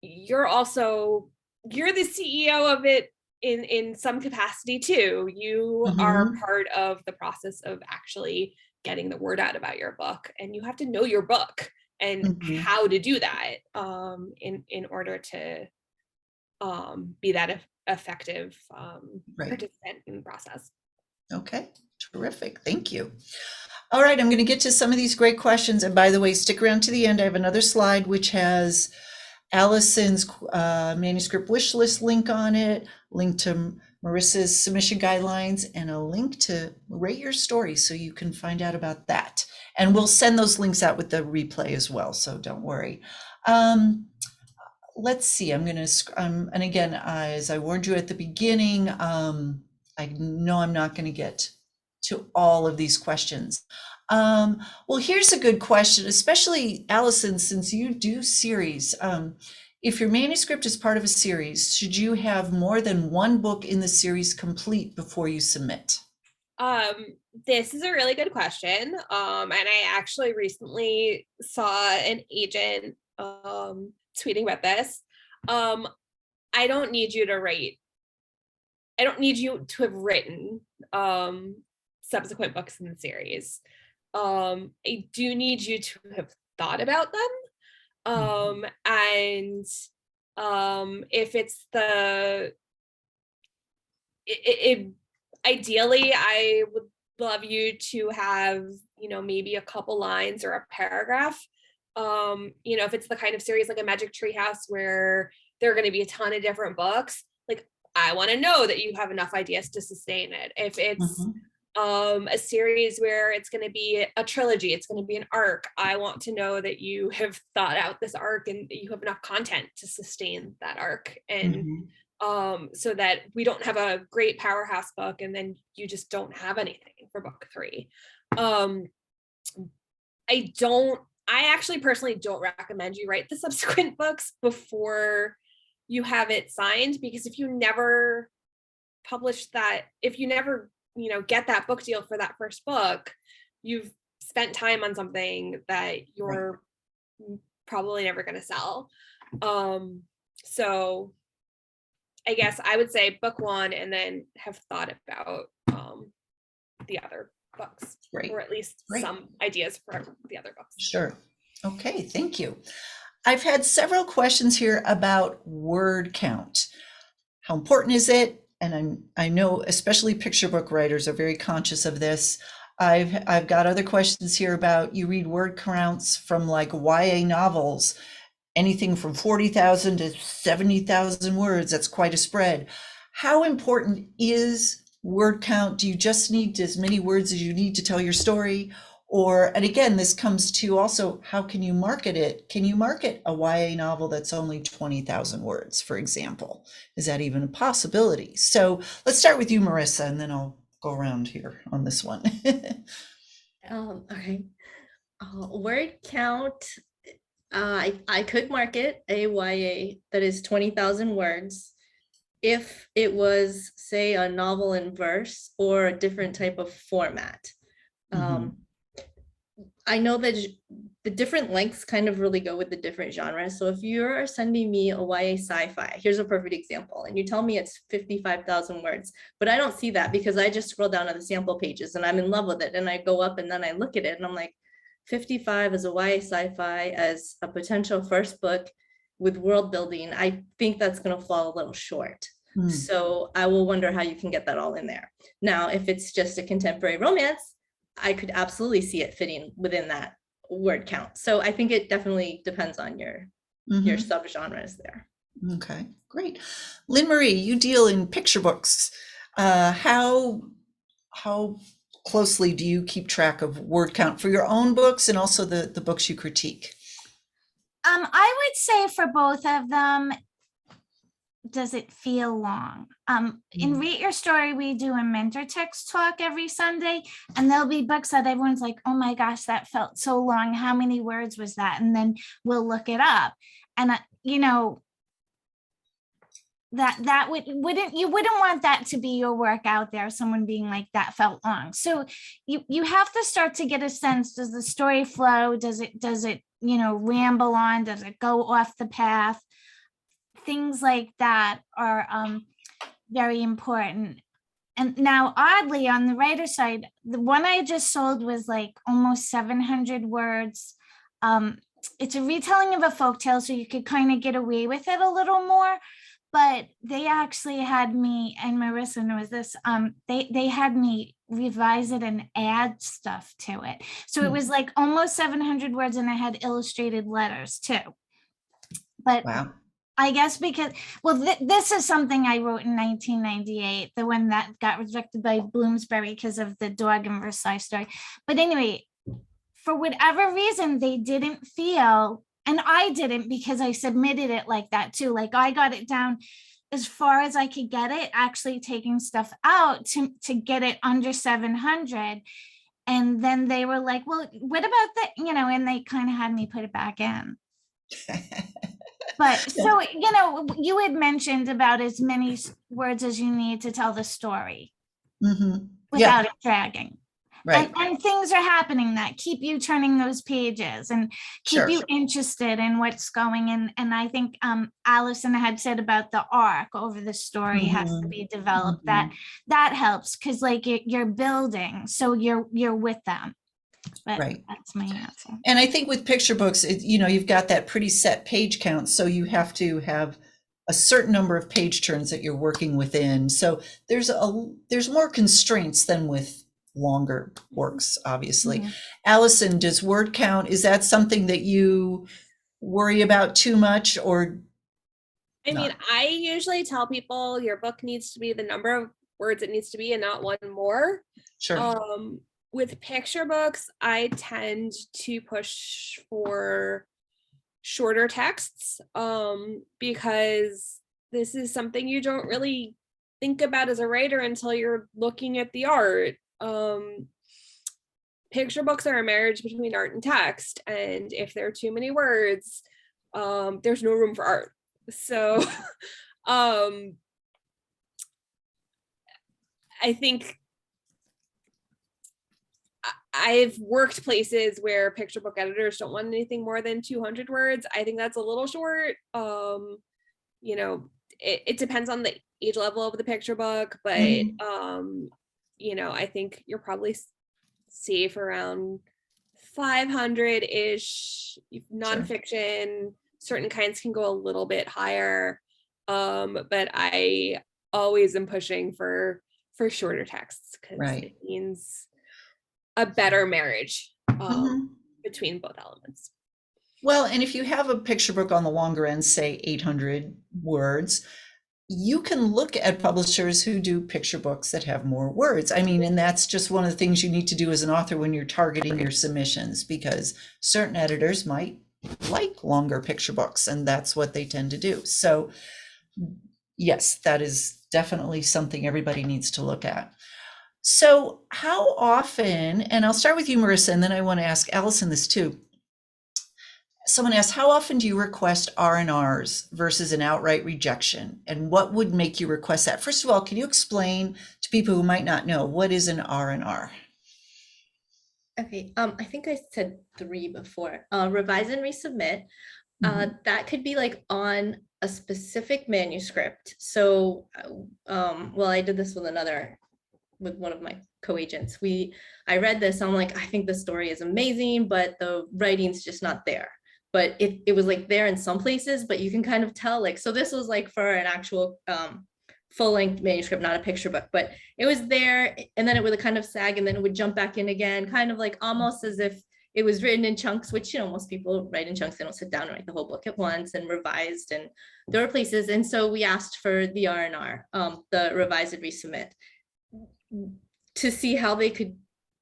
you're the CEO of it in some capacity too. You are part of the process of actually getting the word out about your book, and you have to know your book and how to do that in order to be that effective participant in the process. Okay, terrific. Thank you. All right, I'm going to get to some of these great questions. And by the way, stick around to the end. I have another slide which has Alison's manuscript wish list link on it, link to Marisa's submission guidelines, and a link to Rate Your Story so you can find out about that. And we'll send those links out with the replay as well, so don't worry. Let's see, I'm going to, and again, as I warned you at the beginning, I know I'm not going to get to all of these questions. Well, here's a good question, especially Alison, since you do series. If your manuscript is part of a series, should you have more than one book in the series complete before you submit? This is a really good question. And I actually recently saw an agent tweeting about this. I don't need you to write. I don't need you to have written subsequent books in the series. I do need you to have thought about them. And if it's ideally, I would love you to have, maybe a couple lines or a paragraph. If it's the kind of series like a Magic Treehouse where there are going to be a ton of different books, like I want to know that you have enough ideas to sustain it. If it's a series where it's going to be a trilogy, it's going to be an arc, I want to know that you have thought out this arc and you have enough content to sustain that arc. And so that we don't have a great powerhouse book and then you just don't have anything for book 3. I actually personally don't recommend you write the subsequent books before you have it signed, because if you never publish that, if you never, get that book deal for that first book, you've spent time on something that you're probably never going to sell. So I guess I would say book one and then have thought about the other books, Great. or at least Great. some ideas for the other books. Sure. Okay, thank you. I've had several questions here about word count. How important is it? And I know especially picture book writers are very conscious of this. I've got other questions here about, you read word counts from like YA novels, anything from 40,000 to 70,000 words. That's quite a spread. How important is word count? Do you just need as many words as you need to tell your story? Or, and again, this comes to also, how can you market it? Can you market a YA novel that's only 20,000 words, for example? Is that even a possibility? So let's start with you, Marisa, and then I'll go around here on this one. Okay. Word count. I could market a YA that is 20,000 words if it was, say, a novel in verse or a different type of format. I know that the different lengths kind of really go with the different genres. So if you're sending me a YA sci-fi, here's a perfect example, and you tell me it's 55,000 words, but I don't see that because I just scroll down to the sample pages and I'm in love with it. And I go up and then I look at it and I'm like, 55 as a YA sci-fi, as a potential first book with world building, I think that's going to fall a little short. So I will wonder how you can get that all in there. Now, if it's just a contemporary romance, I could absolutely see it fitting within that word count. So I think it definitely depends on your subgenres there. Okay, great. Lynne Marie, you deal in picture books. How closely do you keep track of word count for your own books and also the books you critique? I would say for both of them, does it feel long? In Read Your Story, we do a mentor text talk every Sunday, and there'll be books that everyone's like, oh my gosh, that felt so long. How many words was that? And then we'll look it up. And you know, that wouldn't want that to be your work out there, someone being like, that felt long. So you have to start to get a sense, does the story flow? Does it, you know, ramble on? Does it go off the path? Things like that are very important. And now, oddly, on the writer side, the one I just sold was like almost 700 words. It's a retelling of a folktale, so you could kind of get away with it a little more. But they actually had me, and Marisa knows this, they had me revise it and add stuff to it. So it was like almost 700 words, and I had illustrated letters too. But wow. I guess because, well, this is something I wrote in 1998, the one that got rejected by Bloomsbury because of the dog in Versailles story. But anyway, for whatever reason, they didn't feel, and I didn't, because I submitted it like that too. Like I got it down as far as I could get it, actually taking stuff out to get it under 700. And then they were like, well, what about that? You know, and they kind of had me put it back in. But so, you know, you had mentioned about as many words as you need to tell the story without it dragging. Right. And things are happening that keep you turning those pages and keep you interested in what's going in. And I think Alison had said about the arc over the story has to be developed. That helps because like you're building, so you're with them. But right. That's my answer. And I think with picture books, you know, you've got that pretty set page count. So you have to have a certain number of page turns that you're working within. So there's more constraints than with longer works, obviously. Alison, does word count, is that something that you worry about too much or? I mean, I usually tell people your book needs to be the number of words it needs to be and not one more. Sure. With picture books, I tend to push for shorter texts because this is something you don't really think about as a writer until you're looking at the art. Picture books are a marriage between art and text, and if there are too many words, there's no room for art. So I think I've worked places where picture book editors don't want anything more than 200 words. I think that's a little short. you know, it depends on the age level of the picture book, but you know, I think you're probably safe around 500-ish. Nonfiction, certain kinds can go a little bit higher. But I always am pushing for shorter texts because it means a better marriage between both elements. Well, and if you have a picture book on the longer end, say 800 words, you can look at publishers who do picture books that have more words. I mean, and that's just one of the things you need to do as an author when you're targeting your submissions, because certain editors might like longer picture books, and that's what they tend to do. So yes, that is definitely something everybody needs to look at. So how often, and I'll start with you, Marisa, and then I want to ask Alison this too. Someone asked, how often do you request R&Rs versus an outright rejection? And what would make you request that? First of all, can you explain to people who might not know, what is an R&R? Okay, I think I said 3 before. Revise and resubmit. That could be like on a specific manuscript. So, well, I did this with one of my co-agents. I read this, I'm like, I think the story is amazing, but the writing's just not there. But it was like there in some places, but you can kind of tell, like, so this was like for an actual full-length manuscript, not a picture book, but it was there, and then it would kind of sag, and then it would jump back in again, kind of like almost as if it was written in chunks, which, you know, most people write in chunks. They don't sit down and write the whole book at once, and revised, and there were places. And so we asked for the R&R, the revise and resubmit, to see how they could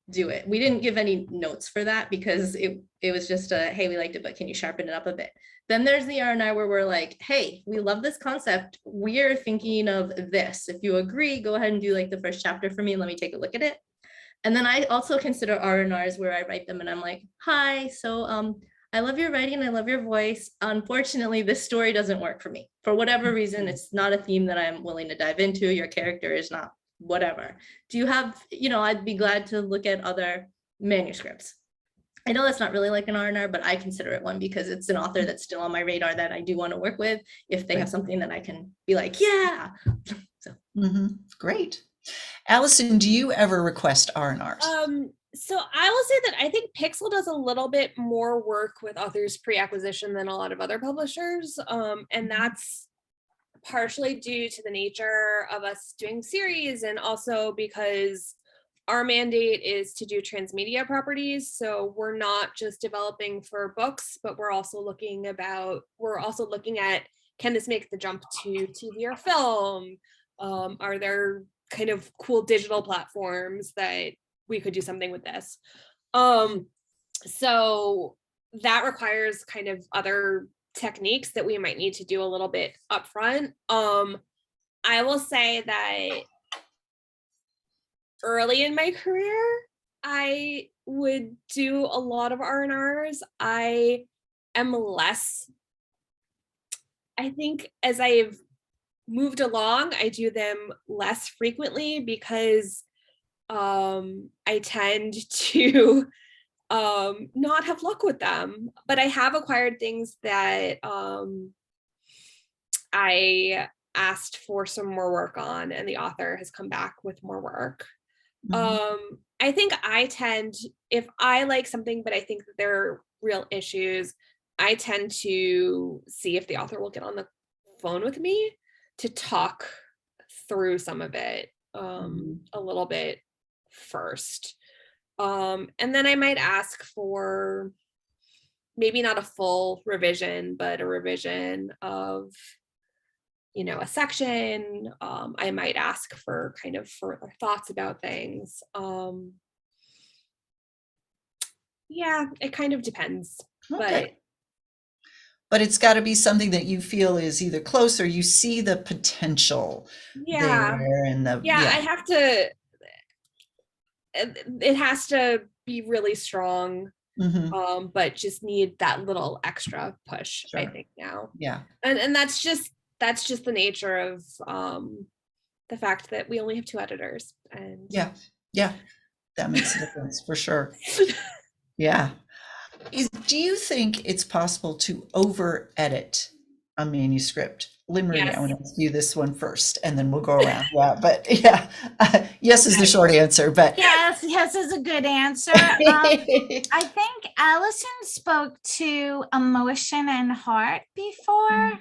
do it. We didn't give any notes for that because it was just a, hey, we liked it, but can you sharpen it up a bit? Then there's the R&R where we're like, hey, we love this concept. We're thinking of this. If you agree, go ahead and do like the first chapter for me. Let me take a look at it. And then I also consider R&Rs where I write them and I'm like, hi, so I love your writing, I love your voice. Unfortunately, this story doesn't work for me. For whatever reason, it's not a theme that I'm willing to dive into. Your character is not whatever. Do you have, you know, I'd be glad to look at other manuscripts. I know that's not really like an R&R, but I consider it one because it's an author that's still on my radar that I do want to work with if they have something that I can be like, yeah. So. Great. Alison, do you ever request R&Rs? So I will say that I think Pixel does a little bit more work with authors pre-acquisition than a lot of other publishers. And that's partially due to the nature of us doing series, and also because our mandate is to do transmedia properties. So we're not just developing for books, but we're also looking at, can this make the jump to TV or film? Are there kind of cool digital platforms that we could do something with this? So that requires kind of other techniques that we might need to do a little bit upfront. I will say that early in my career, I would do a lot of R&Rs. I am less, I think as I've moved along, I do them less frequently because I tend to not have luck with them. But I have acquired things that I asked for some more work on, and the author has come back with more work. I think I tend, if I like something, but I think that there are real issues, I tend to see if the author will get on the phone with me to talk through some of it a little bit first. And then I might ask for maybe not a full revision, but a revision of, you know, a section. I might ask for kind of further thoughts about things. Yeah, it kind of depends. Okay. But it's got to be something that you feel is either close or you see the potential there. And I have to, it has to be really strong, but just need that little extra push, I think now. Yeah. And that's just the nature of the fact that we only have 2 editors. And yeah, that makes a difference for sure. Yeah. Do you think it's possible to over edit a manuscript? Lynne Marie, I Yes. want to ask you this one first, and then we'll go around. Yeah, but yeah, yes is the short answer, but Yes, yes is a good answer. I think Alison spoke to emotion and heart before.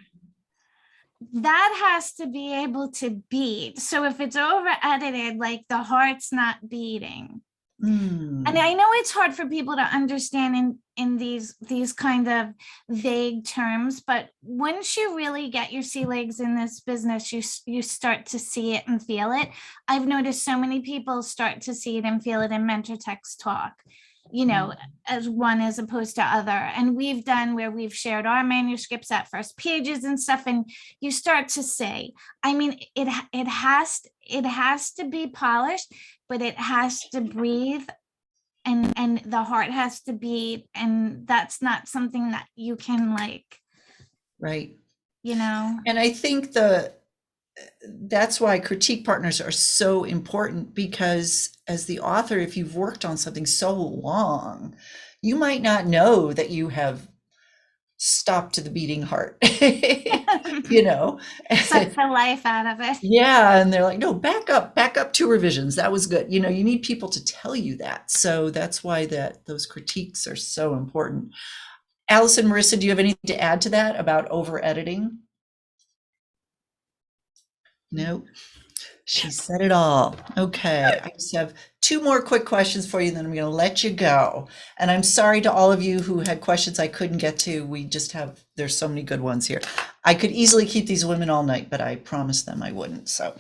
That has to be able to beat. So if it's over edited, like the heart's not beating. And I know it's hard for people to understand in these kind of vague terms, but once you really get your sea legs in this business, you start to see it and feel it. I've noticed so many people start to see it and feel it in mentor text talk, you know, as one as opposed to other. And we've done where we've shared our manuscripts at first pages and stuff, and you start to say, I mean, it has to be polished, but it has to breathe, and the heart has to beat, and that's not something that you can, like, right. you know. And I think that's why critique partners are so important, because as the author, if you've worked on something so long, you might not know that you have stopped to the beating heart, you know. Suck the life out of it. Yeah, and they're like, no, back up 2 revisions. That was good. You know, you need people to tell you that. So that's why those critiques are so important. Alison, Marisa, do you have anything to add to that about over editing? No, she said it all. Okay, I just have 2 more quick questions for you, then I'm going to let you go. And I'm sorry to all of you who had questions I couldn't get to. There's so many good ones here. I could easily keep these women all night, but I promised them I wouldn't. So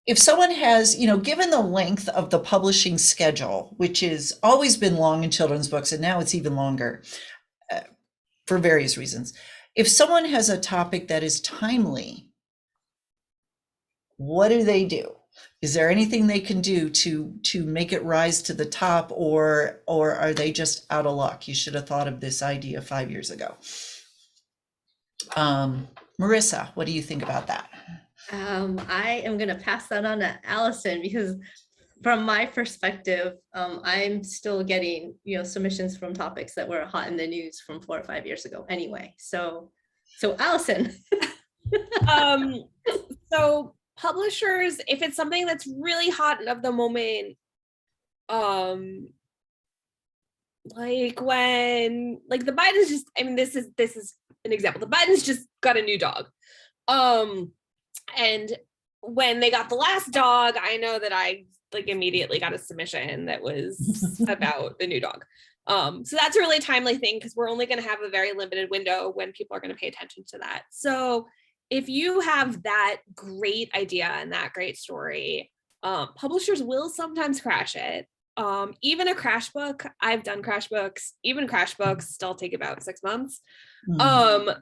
if someone has, you know, given the length of the publishing schedule, which has always been long in children's books, and now it's even longer for various reasons, if someone has a topic that is timely, what do they do? Is there anything they can do to make it rise to the top, or are they just out of luck? You should have thought of this idea 5 years ago. Marisa, what do you think about that? I am going to pass that on to Alison, because from my perspective, I'm still getting, submissions from topics that were hot in the news from 4 or 5 years ago anyway. So Alison. So publishers, if it's something that's really hot of the moment, like when, like the Bidens just, I mean, this is an example. The Bidens just got a new dog. And when they got the last dog, I know that I like immediately got a submission that was about the new dog. So that's a really timely thing, because we're only going to have a very limited window when people are going to pay attention to that. So if you have that great idea and that great story, publishers will sometimes crash it. Even a crash book, I've done crash books, even crash books still take about 6 months. And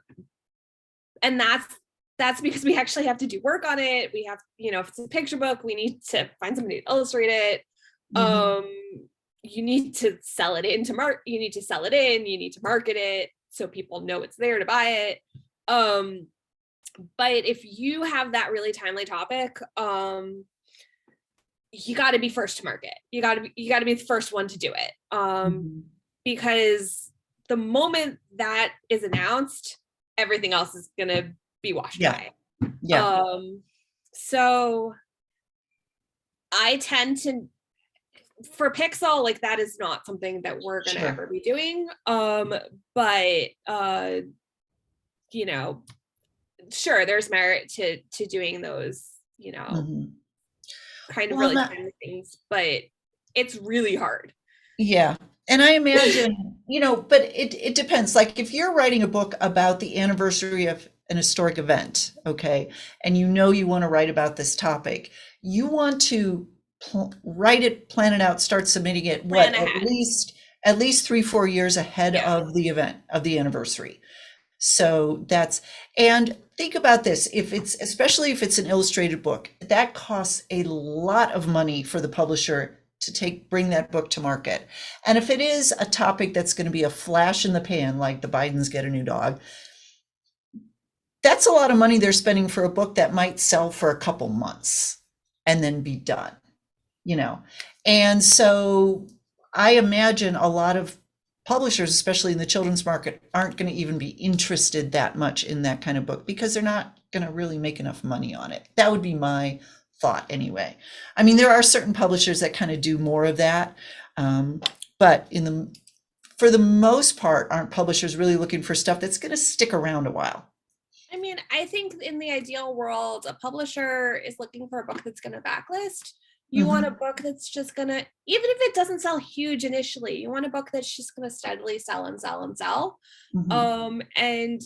that's because we actually have to do work on it. We have, if it's a picture book, we need to find somebody to illustrate it. You need to sell it into you need to sell it in, you need to market it so people know it's there to buy it. But if you have that really timely topic, you got to be first to market. You got to be the first one to do it. Because the moment that is announced, everything else is going to be washed away. Yeah. So I tend to, for Pixel, like that is not something that we're going to ever be doing. But sure, there's merit to doing those, kind of really kind of things, but it's really hard. Yeah. And I imagine, but it depends. Like if you're writing a book about the anniversary of an historic event, okay, and you want to write about this topic, you want to write it, plan it out, start submitting it, at least 3-4 years ahead of the event, of the anniversary. So and think about this, especially if it's an illustrated book, that costs a lot of money for the publisher to bring that book to market. And if it is a topic that's going to be a flash in the pan, like the Bidens get a new dog, that's a lot of money they're spending for a book that might sell for a couple months and then be done, And so I imagine a lot of publishers, especially in the children's market, aren't going to even be interested that much in that kind of book because they're not going to really make enough money on it. That would be my thought anyway. I mean, there are certain publishers that kind of do more of that, but for the most part, aren't publishers really looking for stuff that's going to stick around a while? I mean, I think in the ideal world, a publisher is looking for a book that's going to backlist. You want a book that's just going to, even if it doesn't sell huge initially, you want a book that's just going to steadily sell and sell and sell. And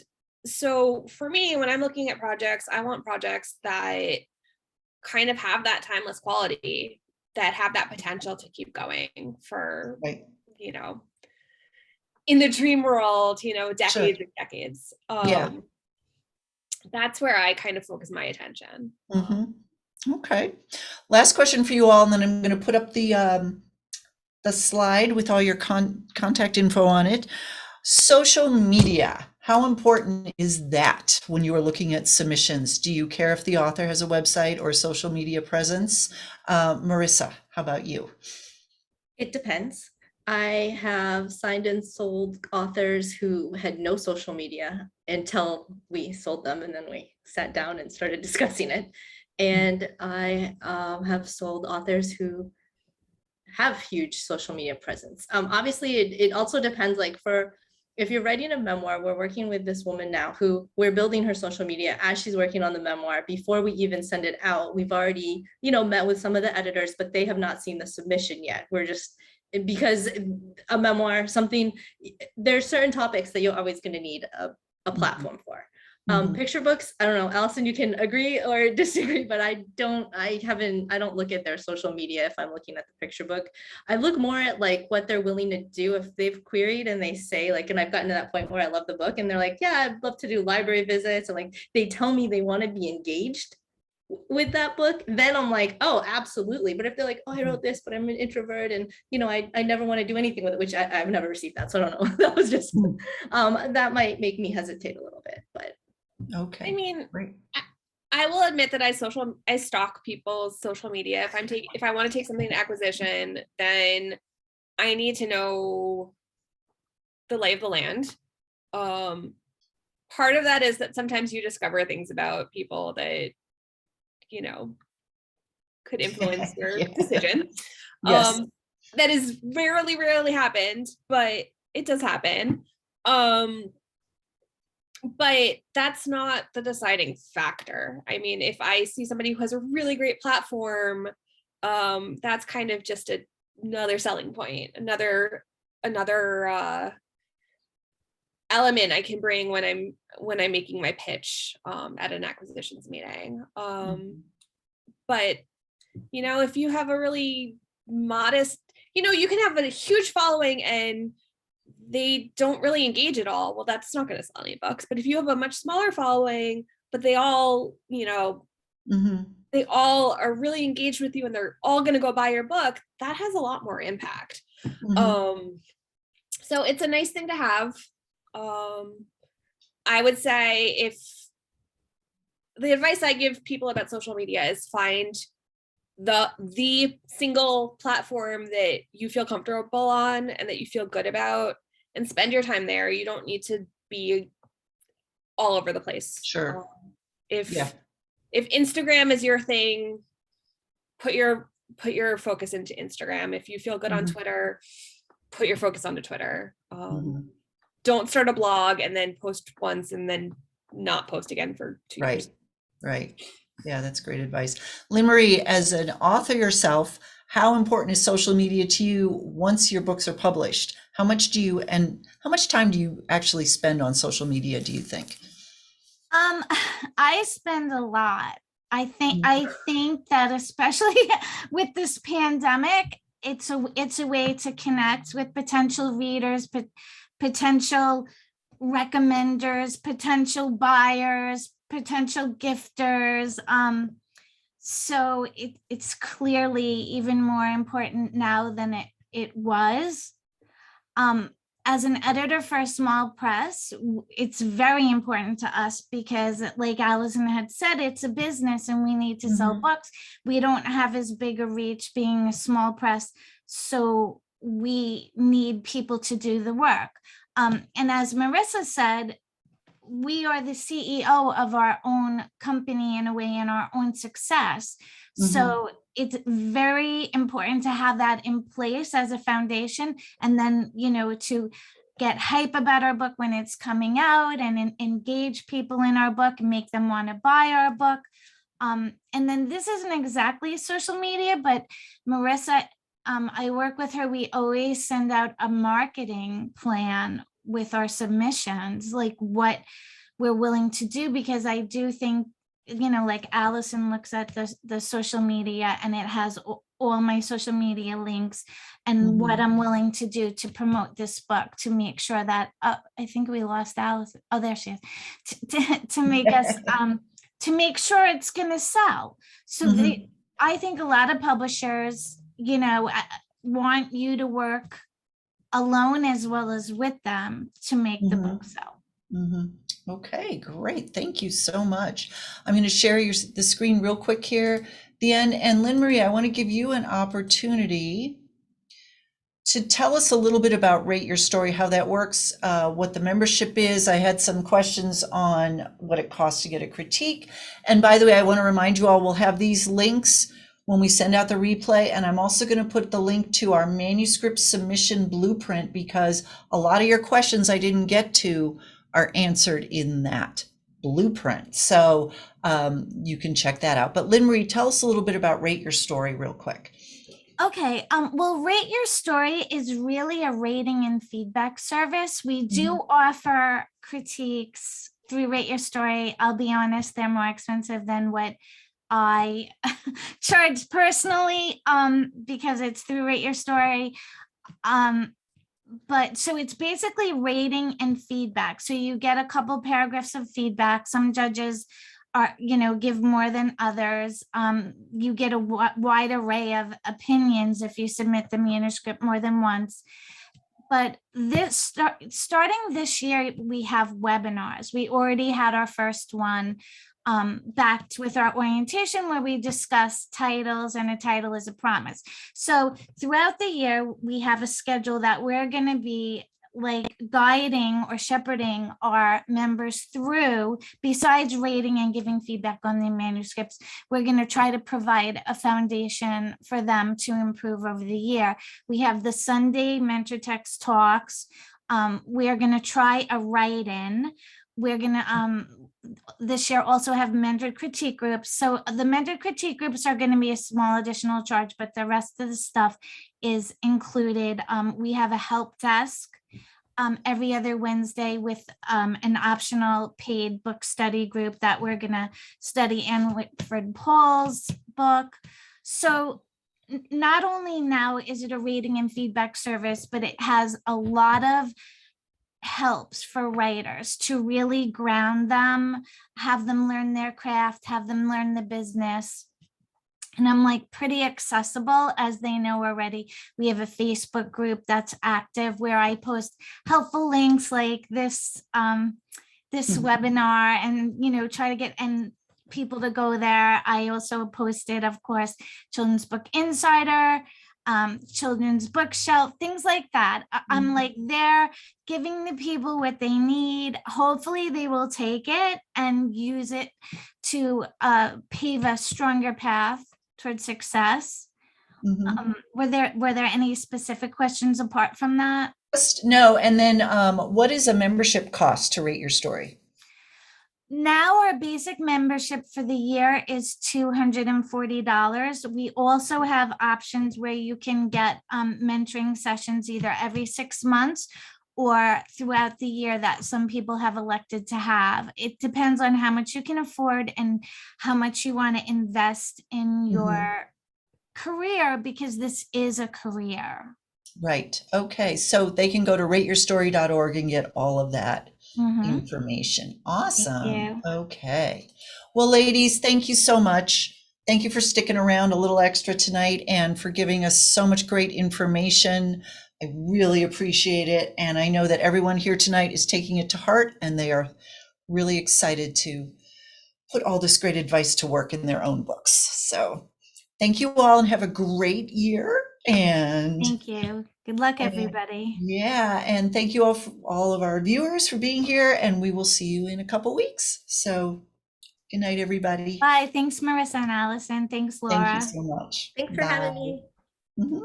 so for me, when I'm looking at projects, I want projects that kind of have that timeless quality, that have that potential to keep going for, you know, in the dream world, you know, decades and decades. That's where I kind of focus my attention. Okay. Last question for you all, and then I'm going to put up the slide with all your contact info on it. Social media. How important is that when you are looking at submissions? Do you care if the author has a website or social media presence? Marisa, how about you? It depends. I have signed and sold authors who had no social media until we sold them, and then we sat down and started discussing it. And I have sold authors who have huge social media presence. Obviously, it also depends, like if you're writing a memoir, we're working with this woman now who we're building her social media as she's working on the memoir. Before we even send it out, we've already, you know, met with some of the editors, but they have not seen the submission yet. We're just, because a memoir, there's certain topics that you're always going to need a platform for. Picture books, I don't know, Alison, you can agree or disagree, but I don't look at their social media if I'm looking at the picture book. I look more at like what they're willing to do. If they've queried and they say like, and I've gotten to that point where I love the book and they're like, yeah, I'd love to do library visits, and like they tell me they want to be engaged with that book, then I'm like, oh, absolutely. But if they're like, oh, I wrote this, but I'm an introvert and, you know, I never want to do anything with it, which I've never received that. So I don't know. That was just, that might make me hesitate a little bit, but. Okay. I mean, great. I will admit that I stalk people's social media. If I want to take something to acquisition, then I need to know the lay of the land. Part of that is that sometimes you discover things about people that, you know, could influence your decision. Yes. That is rarely happened, but it does happen. But that's not the deciding factor. I mean, if I see somebody who has a really great platform, that's kind of just another selling point, another element I can bring when I'm making my pitch at an acquisitions meeting. But you know, if you have a really modest, you know, you can have a huge following and they don't really engage at all. Well, that's not going to sell any books. But if you have a much smaller following, but they all, you know, they all are really engaged with you and they're all going to go buy your book, that has a lot more impact. So it's a nice thing to have. I would say if the advice I give people about social media is find the single platform that you feel comfortable on and that you feel good about, and spend your time there. You don't need to be all over the place. Sure. If Instagram is your thing, put your focus into Instagram. If you feel good on Twitter, put your focus onto Twitter. Don't start a blog and then post once and then not post again for 2 years. Right. Yeah, that's great advice. Lynne Marie, as an author yourself, how important is social media to you once your books are published? How much time do you actually spend on social media, do you think? I spend a lot. I think that especially with this pandemic, it's a way to connect with potential readers, potential recommenders, potential buyers, potential gifters. So it's clearly even more important now than it was. As an editor for a small press, it's very important to us because, like Alison had said, it's a business and we need to sell books. We don't have as big a reach being a small press. So we need people to do the work. And as Marisa said, we are the CEO of our own company in a way, and our own success. So it's very important to have that in place as a foundation, and then, you know, to get hype about our book when it's coming out, and engage people in our book and make them want to buy our book. And then this isn't exactly social media, but Marisa, I work with her. We always send out a marketing plan with our submissions, like what we're willing to do, because I do think, you know, like Alison looks at the social media, and it has all my social media links and what I'm willing to do to promote this book, to make sure that I think we lost Alison. Oh, there she is. To make us to make sure it's going to sell. So I think a lot of publishers, you know, want you to work alone as well as with them to make the book sell. Okay, great. Thank you so much. I'm going to share the screen real quick here, the end. And Lynne Marie, I want to give you an opportunity to tell us a little bit about Rate Your Story, how that works, what the membership is. I had some questions on what it costs to get a critique. And by the way, I want to remind you all, we'll have these links when we send out the replay. And I'm also going to put the link to our manuscript submission blueprint, because a lot of your questions I didn't get to are answered in that blueprint. So you can check that out. But Lynne Marie, tell us a little bit about Rate Your Story real quick. Okay, well, Rate Your Story is really a rating and feedback service. We do offer critiques through Rate Your Story. I'll be honest, they're more expensive than what I charge personally, because it's through Rate Your Story. But so it's basically rating and feedback. So you get a couple paragraphs of feedback. Some judges are, you know, give more than others. You get a wide array of opinions if you submit the manuscript more than once. But this starting this year, we have webinars. We already had our first one backed with our orientation, where we discuss titles, and a title is a promise. So throughout the year, we have a schedule that we're going to be like guiding or shepherding our members through. Besides rating and giving feedback on the manuscripts, we're going to try to provide a foundation for them to improve over the year. We have the Sunday mentor text talks. We are going to try a write-in. We're going to this year also have mentored critique groups. So the mentored critique groups are going to be a small additional charge, but the rest of the stuff is included. We have a help desk every other Wednesday with an optional paid book study group that we're going to study Anne Whitford Paul's book. So not only now is it a rating and feedback service, but it has a lot of helps for writers to really ground them, have them learn their craft, have them learn the business. And I'm like pretty accessible, as they know already. We have a Facebook group that's active where I post helpful links like this webinar, and, you know, try to get people to go there. I also posted, of course, Children's Book Insider, Children's Bookshelf, things like that. I'm like there giving the people what they need. Hopefully they will take it and use it to pave a stronger path towards success. Were there any specific questions apart from that? No. And then what is a membership cost to Rate Your Story? Now our basic membership for the year is $240. We also have options where you can get mentoring sessions either every 6 months or throughout the year that some people have elected to have. It depends on how much you can afford and how much you want to invest in your career, because this is a career. Right. Okay. So they can go to rateyourstory.org and get all of that information. Awesome. Okay. Well, ladies, thank you so much. Thank you for sticking around a little extra tonight and for giving us so much great information. I really appreciate it. And I know that everyone here tonight is taking it to heart, and they are really excited to put all this great advice to work in their own books. So thank you all, and have a great year. And Thank you. Good luck, And- everybody. yeah, and thank you all of our viewers for being here, and we will see you in a couple weeks. So good night, everybody. Bye. Thanks, Marisa and Alison. Thanks, Laura. Thank you so much. Thanks for having me. Mhm.